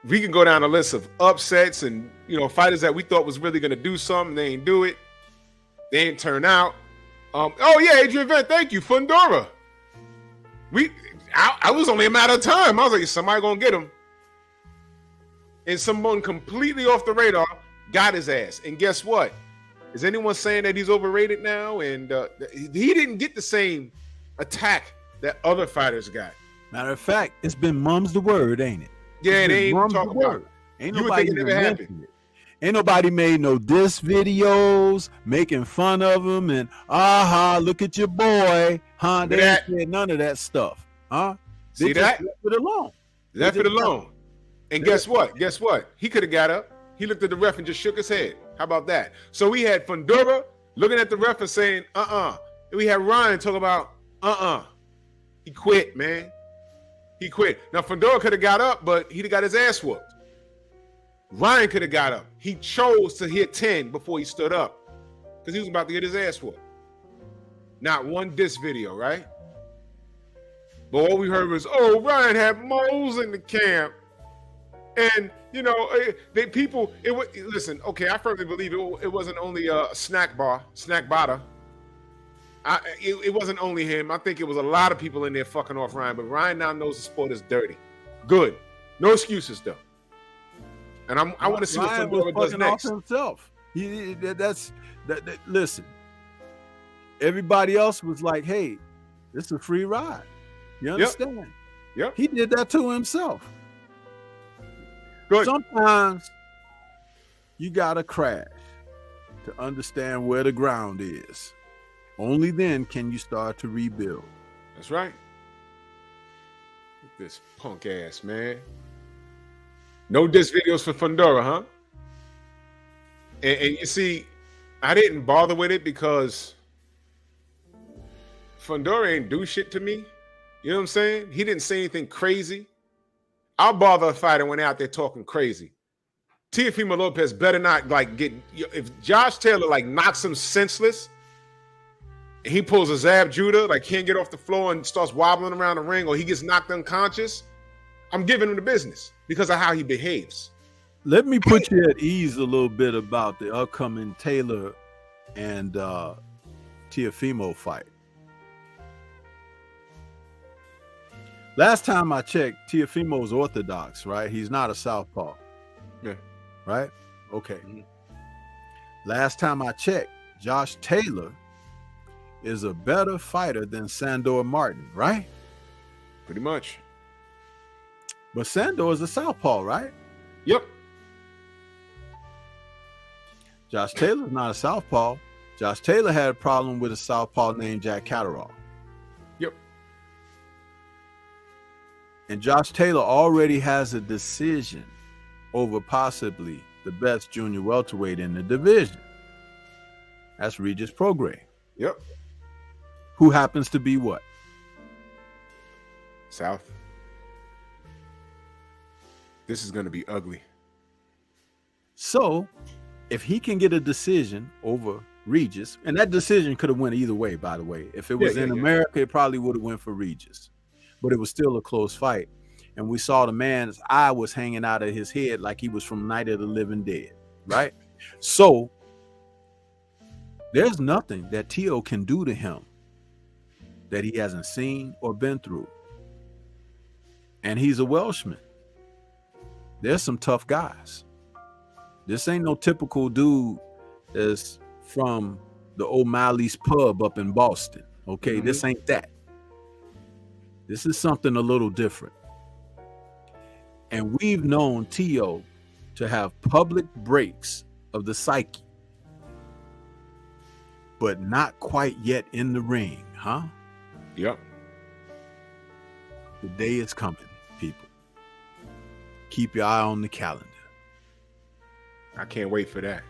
We can go down a list of upsets and, fighters that we thought was really going to do something. They ain't do it. They ain't turn out. Oh yeah, Adrian Vent, thank you, Fundora. I was only a matter of time. I was like, somebody gonna get him, and someone completely off the radar got his ass. And guess what? Is anyone saying that he's overrated now? And he didn't get the same attack that other fighters got.
Matter of fact, it's been mum's the word, ain't it?
Yeah, they ain't talking about it.
Ain't
you would
nobody
think it never happened.
Ain't nobody made no diss videos making fun of him and look at your boy, huh? They ain't said none of that stuff, huh?
See that?
Left it alone.
Left it alone. And guess what? He could have got up. He looked at the ref and just shook his head. How about that? So we had Fundora looking at the ref and saying, And we had Ryan talking about, He quit, man. He quit. Now, Fundora could have got up, but he'd have got his ass whooped. Ryan could have got up. He chose to hit 10 before he stood up because he was about to get his ass whooped. Not one diss video, right? But all we heard was, Ryan had moles in the camp. And, listen, okay, I firmly believe it wasn't only a snack botter. It wasn't only him. I think it was a lot of people in there fucking off Ryan, but Ryan now knows the sport is dirty. Good. No excuses, though. And I want to see what Fundora does next.
Himself. Listen, everybody else was like, hey, this is a free ride. You understand?
Yep.
He did that to himself.
Good.
Sometimes you got to crash to understand where the ground is. Only then can you start to rebuild.
That's right. This punk ass, man. No diss videos for Fundora, huh? And you see, I didn't bother with it because Fundora ain't do shit to me. You know what I'm saying? He didn't say anything crazy. I'll bother a fighter when they're out there talking crazy. Teofimo Lopez better not if Josh Taylor knocks him senseless, and he pulls a Zab Judah, can't get off the floor and starts wobbling around the ring, or he gets knocked unconscious, I'm giving him the business because of how he behaves.
Let me put you at ease a little bit about the upcoming Taylor and Teofimo fight. Last time I checked, Teofimo's orthodox, right? He's not a southpaw.
Yeah.
Right? Okay. Mm-hmm. Last time I checked, Josh Taylor is a better fighter than Sandor Martin, right?
Pretty much.
But Sandor is a southpaw, right?
Yep.
Josh Taylor's not a southpaw. Josh Taylor had a problem with a southpaw named Jack Catterall.
Yep.
And Josh Taylor already has a decision over possibly the best junior welterweight in the division. That's Regis Prograis.
Yep.
Who happens to be what?
South. This is going to be ugly.
So, if he can get a decision over Regis, and that decision could have went either way, by the way. If it was in America, it probably would have went for Regis. But it was still a close fight. And we saw the man's eye was hanging out of his head like he was from Night of the Living Dead, right? So, there's nothing that Teo can do to him that he hasn't seen or been through. And he's a Welshman. There's some tough guys. This ain't no typical dude that's from the O'Malley's pub up in Boston. Okay, This ain't that. This is something a little different. And we've known Teo to have public breaks of the psyche, but not quite yet in the ring, huh?
Yep.
The day is coming, people. Keep your eye on the calendar.
I can't wait for that.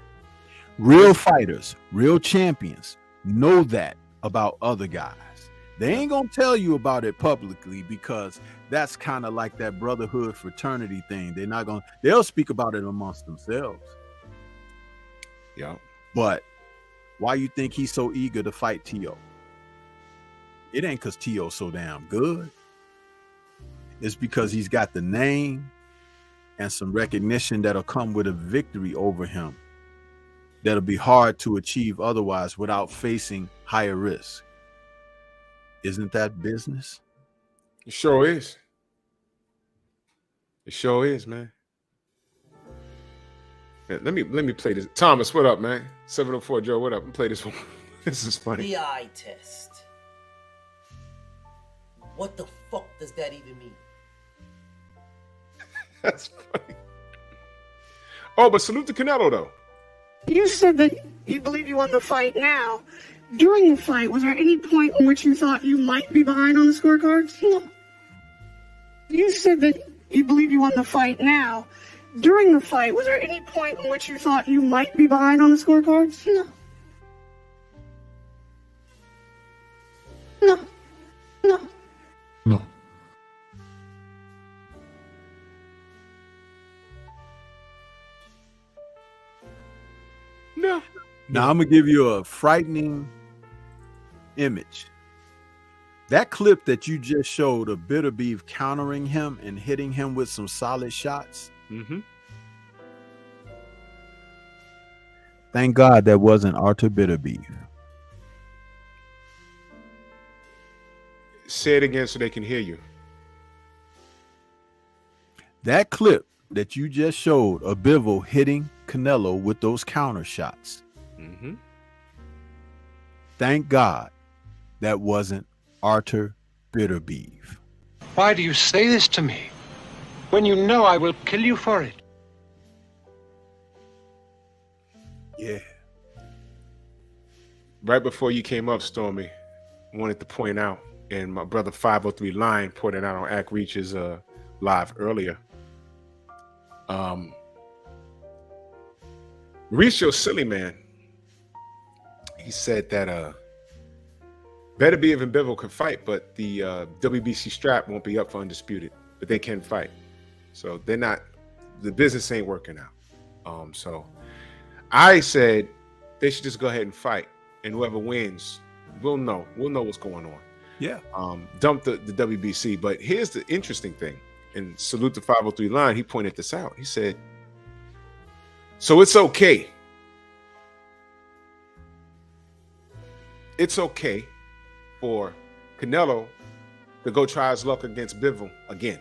Real fighters, real champions know that about other guys. They ain't gonna tell you about it publicly because that's kind of like that brotherhood fraternity thing. They'll speak about it amongst themselves.
Yeah.
But why you think he's so eager to fight Teo? It ain't because Teo's so damn good. It's because he's got the name and some recognition that'll come with a victory over him that'll be hard to achieve otherwise without facing higher risk. Isn't that business?
It sure is. It sure is, man. Yeah, let me play this. Thomas, what up, man? 704 Joe, what up? Let me play this one. This is funny.
The eye test. What the fuck does that even mean?
That's funny. Oh, but salute to Canelo, though.
You said that you believe you won the fight now. During the fight, was there any point in which you thought you might be behind on the scorecards? You said that you believe you won the fight now. During the fight, was there any point in which you thought you might be behind on the scorecards? No. No. No.
No.
No.
Now I'm gonna give you a frightening image. That clip that you just showed of Bitter Beef countering him and hitting him with some solid shots.
Mm-hmm.
Thank God that wasn't Arthur Bitter Beef.
Say it again so they can hear you.
That clip that you just showed of Bivol hitting Canelo with those counter shots.
Mm-hmm.
Thank God that wasn't Arthur Bitter Beef.
Why do you say this to me when you know I will kill you for it?
Yeah.
Right before you came up, Stormy, I wanted to point out, and my brother 503 Line pointed out on Act Reach's live earlier. Mauricio Silly Man, he said that Better Be Even Bivol can fight, but the WBC strap won't be up for undisputed, but they can fight. So they're not, the business ain't working out. So I said they should just go ahead and fight, and whoever wins, we'll know what's going on.
Yeah.
Dump the WBC. But here's the interesting thing, and salute to 503 Line, he pointed this out. He said, so it's okay. It's okay for Canelo to go try his luck against Bivol again,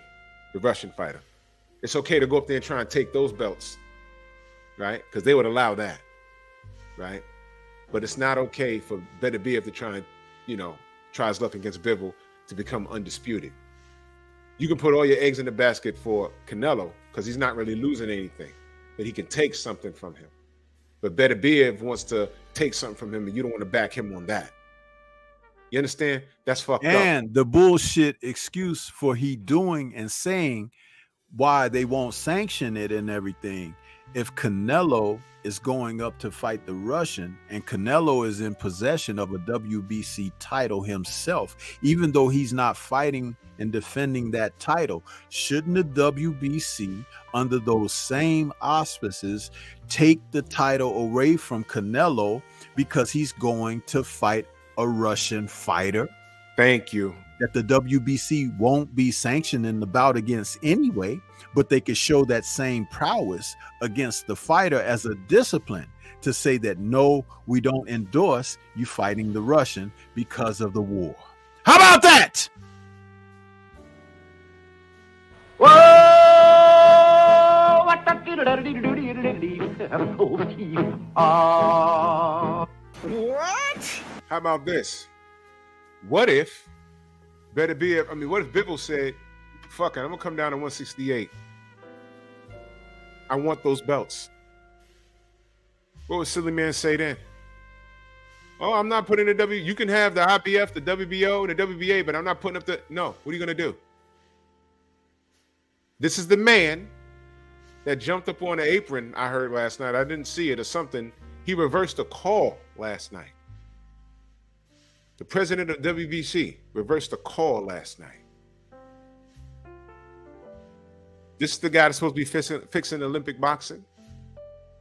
the Russian fighter. It's okay to go up there and try and take those belts, right? Because they would allow that, right? But it's not okay for Better Be to try and, try his luck against Bivol to become undisputed. You can put all your eggs in the basket for Canelo because he's not really losing anything, but he can take something from him. But Better Be wants to take something from him, and you don't want to back him on that. You understand? That's fucked up.
And the bullshit excuse for he doing and saying why they won't sanction it and everything. If Canelo is going up to fight the Russian and Canelo is in possession of a WBC title himself, even though he's not fighting and defending that title, shouldn't the WBC, under those same auspices, take the title away from Canelo because he's going to fight a Russian fighter?
Thank you.
That the WBC won't be sanctioning the bout against anyway, but they could show that same prowess against the fighter as a discipline to say that, no, we don't endorse you fighting the Russian because of the war. How about that?
What?
How about this? What if Better Be, what if Bivol said, fuck it, I'm gonna come down to 168. I want those belts. What would Silly Man say then? Oh, I'm not putting the W. You can have the IBF, the WBO, the WBA, but I'm not putting up the. No, what are you gonna do? This is the man that jumped up on the apron, I heard last night. I didn't see it or something. He reversed a call last night. The president of WBC reversed a call last night. This is the guy that's supposed to be fixing Olympic boxing.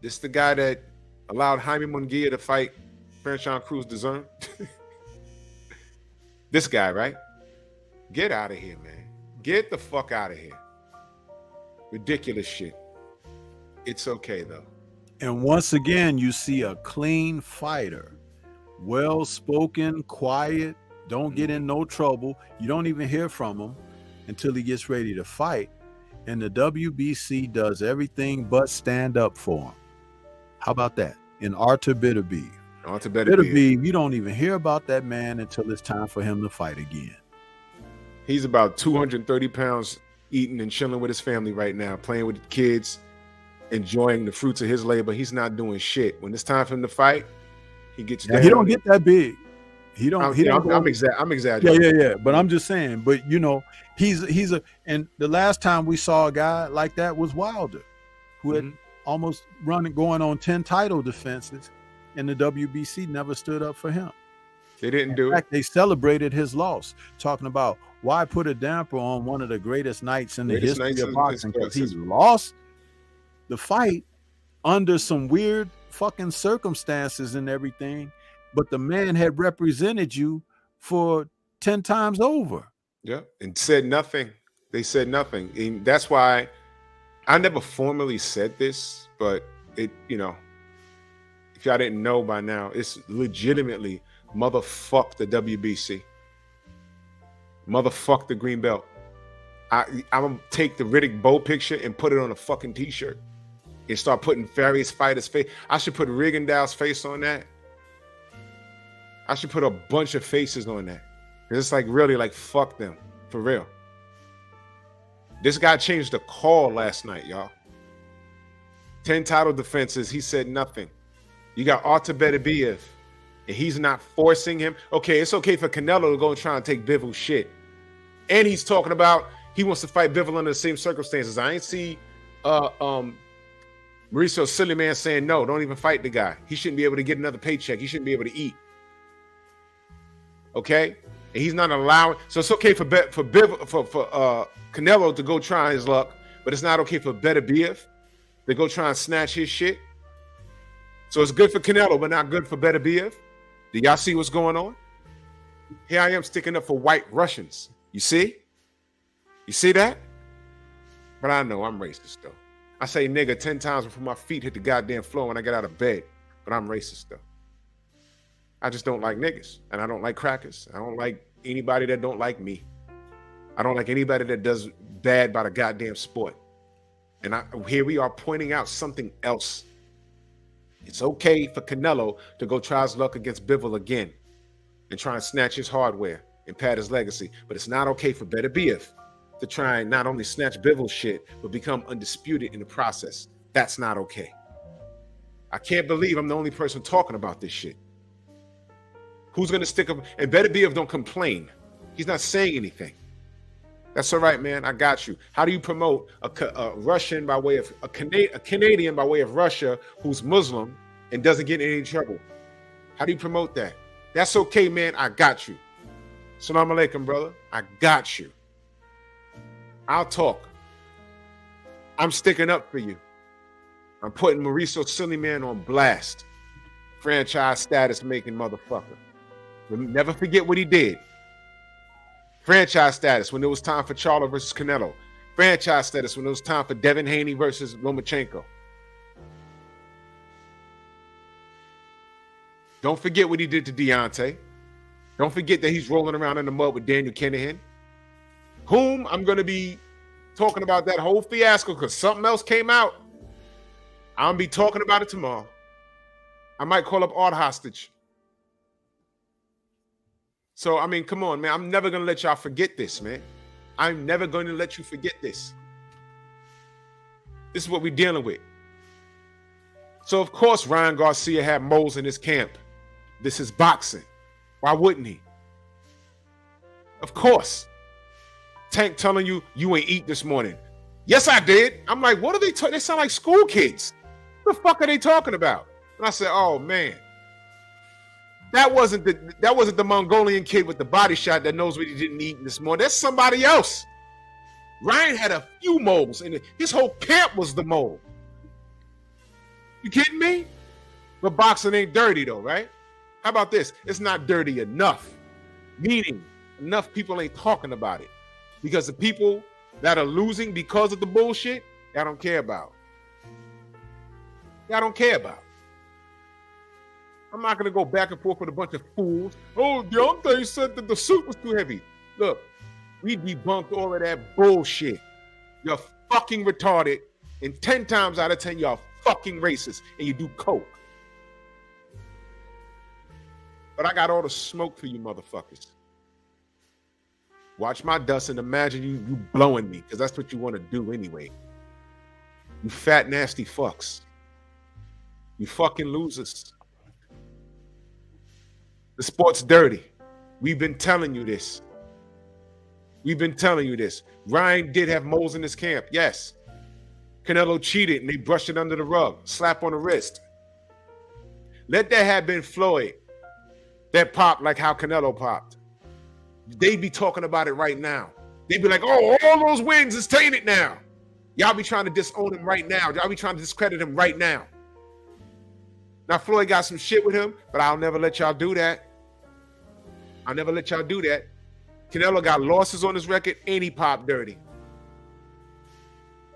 This is the guy that allowed Jaime Munguia to fight Franchon Cruz Dezern. This guy, right? Get out of here, man. Get the fuck out of here. Ridiculous shit. It's okay, though.
And once again, you see a clean fighter. Well-spoken, quiet, don't get in no trouble. You don't even hear from him until he gets ready to fight. And the WBC does everything but stand up for him. How about that? In Arthur Bitter Beef.
Arthur
Bitter Beef, you don't even hear about that man until it's time for him to fight again.
He's about 230 pounds eating and chilling with his family right now, playing with the kids, enjoying the fruits of his labor. He's not doing shit. When it's time for him to fight, he gets down.
He don't get that big. I'm exaggerating. Yeah. But I'm just saying. But he's a. And the last time we saw a guy like that was Wilder.
who had almost going on 10 title defenses, and the WBC never stood up for him.
They didn't do it.
They celebrated his loss, talking about why put a damper on one of the greatest nights in the history of boxing because he lost the fight under some weird fucking circumstances and everything, but the man had represented you for 10 times over.
Yeah, and said nothing. They said nothing. And that's why I never formally said this, but it, you know, if y'all didn't know by now, it's legitimately motherfuck the WBC. Motherfuck the green belt. I'm gonna take the Riddick Bowe picture and put it on a fucking t-shirt and start putting various fighters' face. I should put Rigendale's face on that. I should put a bunch of faces on that. It's like really like fuck them for real. This guy changed the call last night, y'all. 10 title defenses. He said nothing. You got Artur Beterbiev, and he's not forcing him. Okay, it's okay for Canelo to go and try and take Bivol's shit. And he's talking about he wants to fight Bivol under the same circumstances. I ain't see Mauricio Silliman saying no, don't even fight the guy. He shouldn't be able to get another paycheck. He shouldn't be able to eat. Okay? And he's not allowing. So it's okay for Canelo to go try his luck, but it's not okay for Beterbiev to go try and snatch his shit. So it's good for Canelo, but not good for Beterbiev. Do y'all see what's going on? Here I am sticking up for white Russians. You see? You see that? But I know I'm racist, though. I say nigga 10 times before my feet hit the goddamn floor when I get out of bed. But I'm racist, though. I just don't like niggas. And I don't like crackers. I don't like anybody that don't like me. I don't like anybody that does bad by the goddamn sport. And here we are pointing out something else. It's okay for Canelo to go try his luck against Bivol again and try and snatch his hardware and pad his legacy. But it's not okay for Beterbiev to try and not only snatch Bivol's shit, but become undisputed in the process. That's not okay. I can't believe I'm the only person talking about this shit. Who's going to stick up? And Beterbiev don't complain. He's not saying anything. That's all right, man. I got you. How do you promote a Russian by way of a Canadian by way of Russia who's Muslim and doesn't get in any trouble? How do you promote that? That's okay, man. I got you. Assalamu alaikum, brother. I got you. I'll talk. I'm sticking up for you. I'm putting Mauricio Silliman on blast. Franchise status making motherfucker. Never forget what he did. Franchise status when it was time for Charlo versus Canelo. Franchise status when it was time for Devin Haney versus Lomachenko. Don't forget what he did to Deontay. Don't forget that he's rolling around in the mud with Daniel Kinahan, whom I'm going to be talking about that whole fiasco because something else came out. I'm going to be talking about it tomorrow. I might call up Art hostage. So, I mean, come on, man. I'm never going to let y'all forget this, man. I'm never going to let you forget this. This is what we're dealing with. So, of course, Ryan Garcia had moles in his camp. This is boxing. Why wouldn't he? Of course. Tank telling you, you ain't eat this morning. Yes, I did. I'm like, what are they talking? They sound like school kids. What the fuck are they talking about? And I said, oh, man. That wasn't the Mongolian kid with the body shot that knows what he didn't eat this morning. That's somebody else. Ryan had a few moles, and his whole camp was the mole. You kidding me? But boxing ain't dirty, though, right? How about this? It's not dirty enough. Meaning, enough people ain't talking about it. Because the people that are losing because of the bullshit, y'all don't care about. Y'all don't care about. I'm not going to go back and forth with a bunch of fools. Oh, Deontay said that the suit was too heavy. Look, we debunked all of that bullshit. You're fucking retarded. And 10 times out of 10, you're fucking racist. And you do coke. But I got all the smoke for you motherfuckers. Watch my dust and imagine you blowing me. Because that's what you want to do anyway. You fat, nasty fucks. You fucking losers. The sport's dirty. We've been telling you this. We've been telling you this. Ryan did have moles in his camp, yes. Canelo cheated and they brushed it under the rug. Slap on the wrist. Let that have been Floyd that popped like how Canelo popped. They'd be talking about it right now. They'd be like, oh, all those wins is tainted now. Y'all be trying to disown him right now. Y'all be trying to discredit him right now. Now, Floyd got some shit with him, but I'll never let y'all do that. I'll never let y'all do that. Canelo got losses on his record and he popped dirty.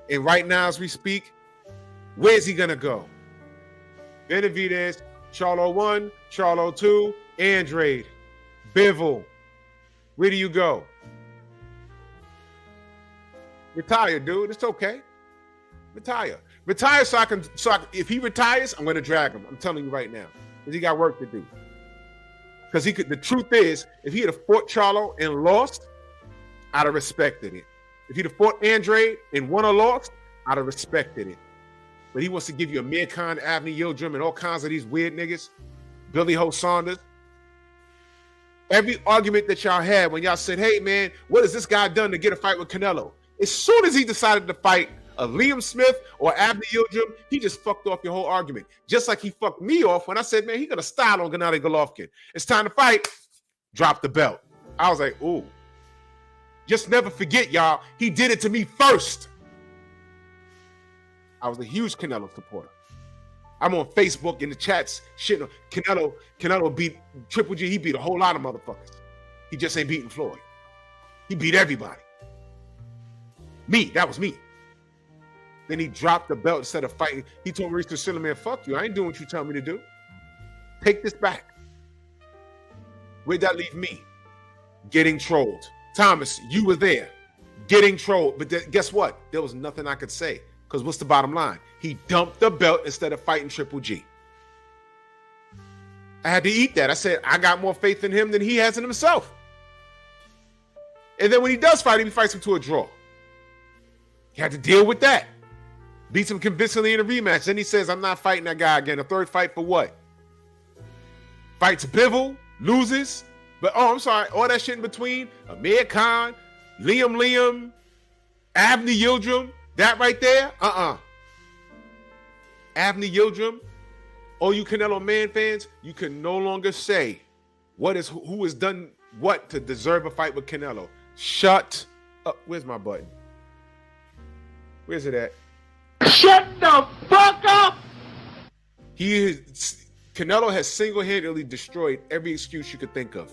And right now, as we speak, where's he going to go? Benavidez, Charlo 1, Charlo 2, Andrade, Bivol. Where do you go? Retire, dude. It's okay. Retire. Retire so I can, if he retires, I'm going to drag him. I'm telling you right now. Because he got work to do. Because he could, the truth is, if he had fought Charlo and lost, I'd have respected it. If he'd have fought Andrade and won or lost, I'd have respected it. But he wants to give you Amir Khan, Avni Yildirim, and all kinds of these weird niggas. Billy Ho Saunders. Every argument that y'all had when y'all said, hey, man, what has this guy done to get a fight with Canelo? As soon as he decided to fight a Liam Smith or Avni Yildirim, he just fucked off your whole argument. Just like he fucked me off when I said, man, he got a style on Gennady Golovkin. It's time to fight. Drop the belt. I was like, ooh. Just never forget, y'all, he did it to me first. I was a huge Canelo supporter. I'm on Facebook in the chats, shit. Canelo beat Triple G. He beat a whole lot of motherfuckers. He just ain't beating Floyd. He beat everybody. Me, that was me. Then he dropped the belt instead of fighting. He told Maurice Priscilla, man, fuck you. I ain't doing what you tell me to do. Take this back. Where'd that leave me? Getting trolled. Thomas, you were there. Getting trolled. But guess what? There was nothing I could say. Because what's the bottom line? He dumped the belt instead of fighting Triple G. I had to eat that. I said, I got more faith in him than he has in himself. And then when he does fight him, he fights him to a draw. He had to deal with that. Beats him convincingly in a rematch. Then he says, I'm not fighting that guy again. A third fight for what? Fights Bivol, loses. But, oh, I'm sorry. All that shit in between. Amir Khan, Liam, Avni Yildirim. That right there, Avni Yildirim, all you Canelo Man fans, you can no longer say who has done what to deserve a fight with Canelo. Shut up. Where's my button? Where's it at?
Shut the fuck up!
Canelo has single-handedly destroyed every excuse you could think of.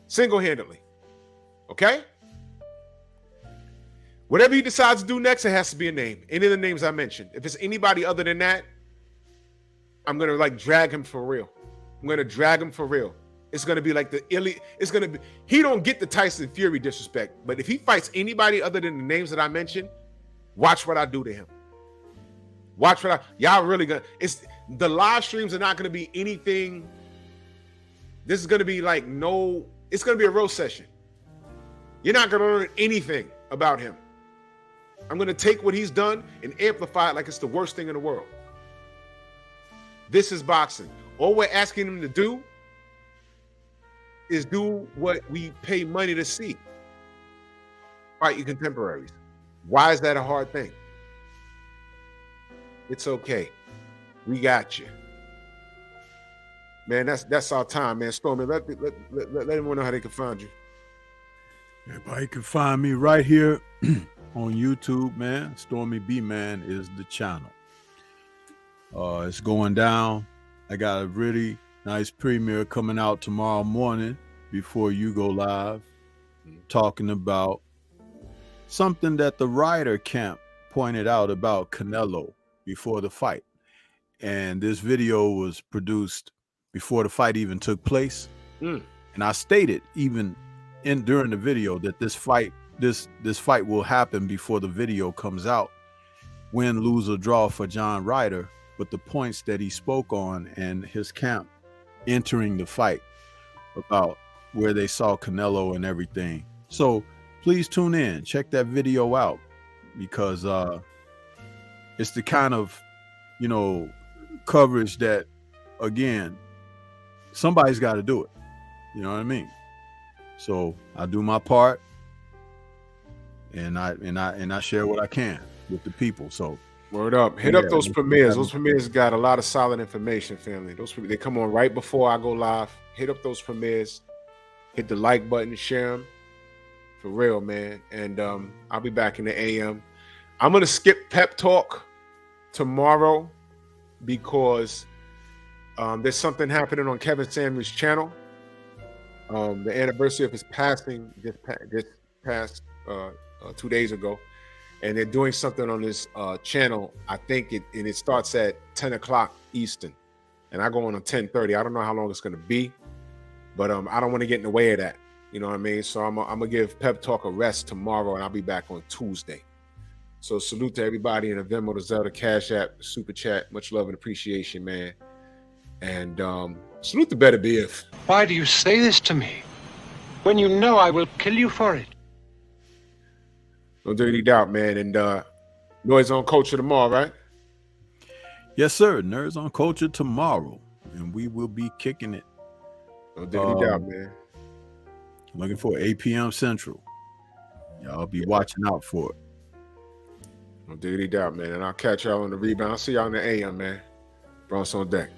Single-handedly. Okay? Whatever he decides to do next, it has to be a name. Any of the names I mentioned. If it's anybody other than that, I'm going to drag him for real. I'm going to drag him for real. It's going to be like he don't get the Tyson Fury disrespect, but if he fights anybody other than the names that I mentioned, watch what I do to him. Y'all really gonna, the live streams are not going to be anything. This is going to be it's going to be a roast session. You're not going to learn anything about him. I'm going to take what he's done and amplify it like it's the worst thing in the world. This is boxing. All we're asking him to do is do what we pay money to see. Fight your contemporaries. Why is that a hard thing? It's okay. We got you. Man, that's our time, man. Stormy, let everyone know how they can find you.
Everybody can find me right here on YouTube, man. Stormy B Man is the channel. It's going down. I got a really nice premiere coming out tomorrow morning before you go live, talking about something that the Ryder camp pointed out about Canelo before the fight. And this video was produced before the fight even took place. And I stated even during the video that this fight will happen before the video comes out. Win, lose, or draw for John Ryder, but the points that he spoke on and his camp entering the fight about where they saw Canelo and everything. So please tune in, check that video out, because it's the kind of, coverage that, again, somebody's got to do it. You know what I mean? So I do my part, and I share what I can. with the people. So
word up. Hit up those premieres. Those premieres got a lot of solid information, family. They come on right before I go live. Hit up those premieres. Hit the like button, share them. For real, man. And I'll be back in the AM. I'm going to skip Pep Talk tomorrow because there's something happening on Kevin Samuel's channel. The anniversary of his passing just passed 2 days ago. And they're doing something on his channel. I think it starts at 10 o'clock Eastern. And I go on at 10:30. I don't know how long it's going to be. But I don't want to get in the way of that. You know what I mean? So I'm going to give Pep Talk a rest tomorrow, and I'll be back on Tuesday. So salute to everybody in the Venmo, the Zelda, Cash App, the Super Chat. Much love and appreciation, man. And salute to Better BF.
Why do you say this to me when you know I will kill you for it?
No dirty doubt, man. And Noise on Culture tomorrow, right?
Yes, sir. Nerds on Culture tomorrow. And we will be kicking it.
No dirty doubt, man.
Looking for 8 p.m. Central. Y'all be watching out for it.
No dirty doubt, man. And I'll catch y'all on the rebound. I'll see y'all in the AM, man. Bronx on deck.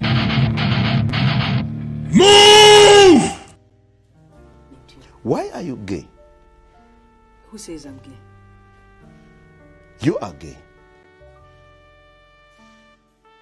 Move! Why are you gay?
Who says I'm gay?
You are gay.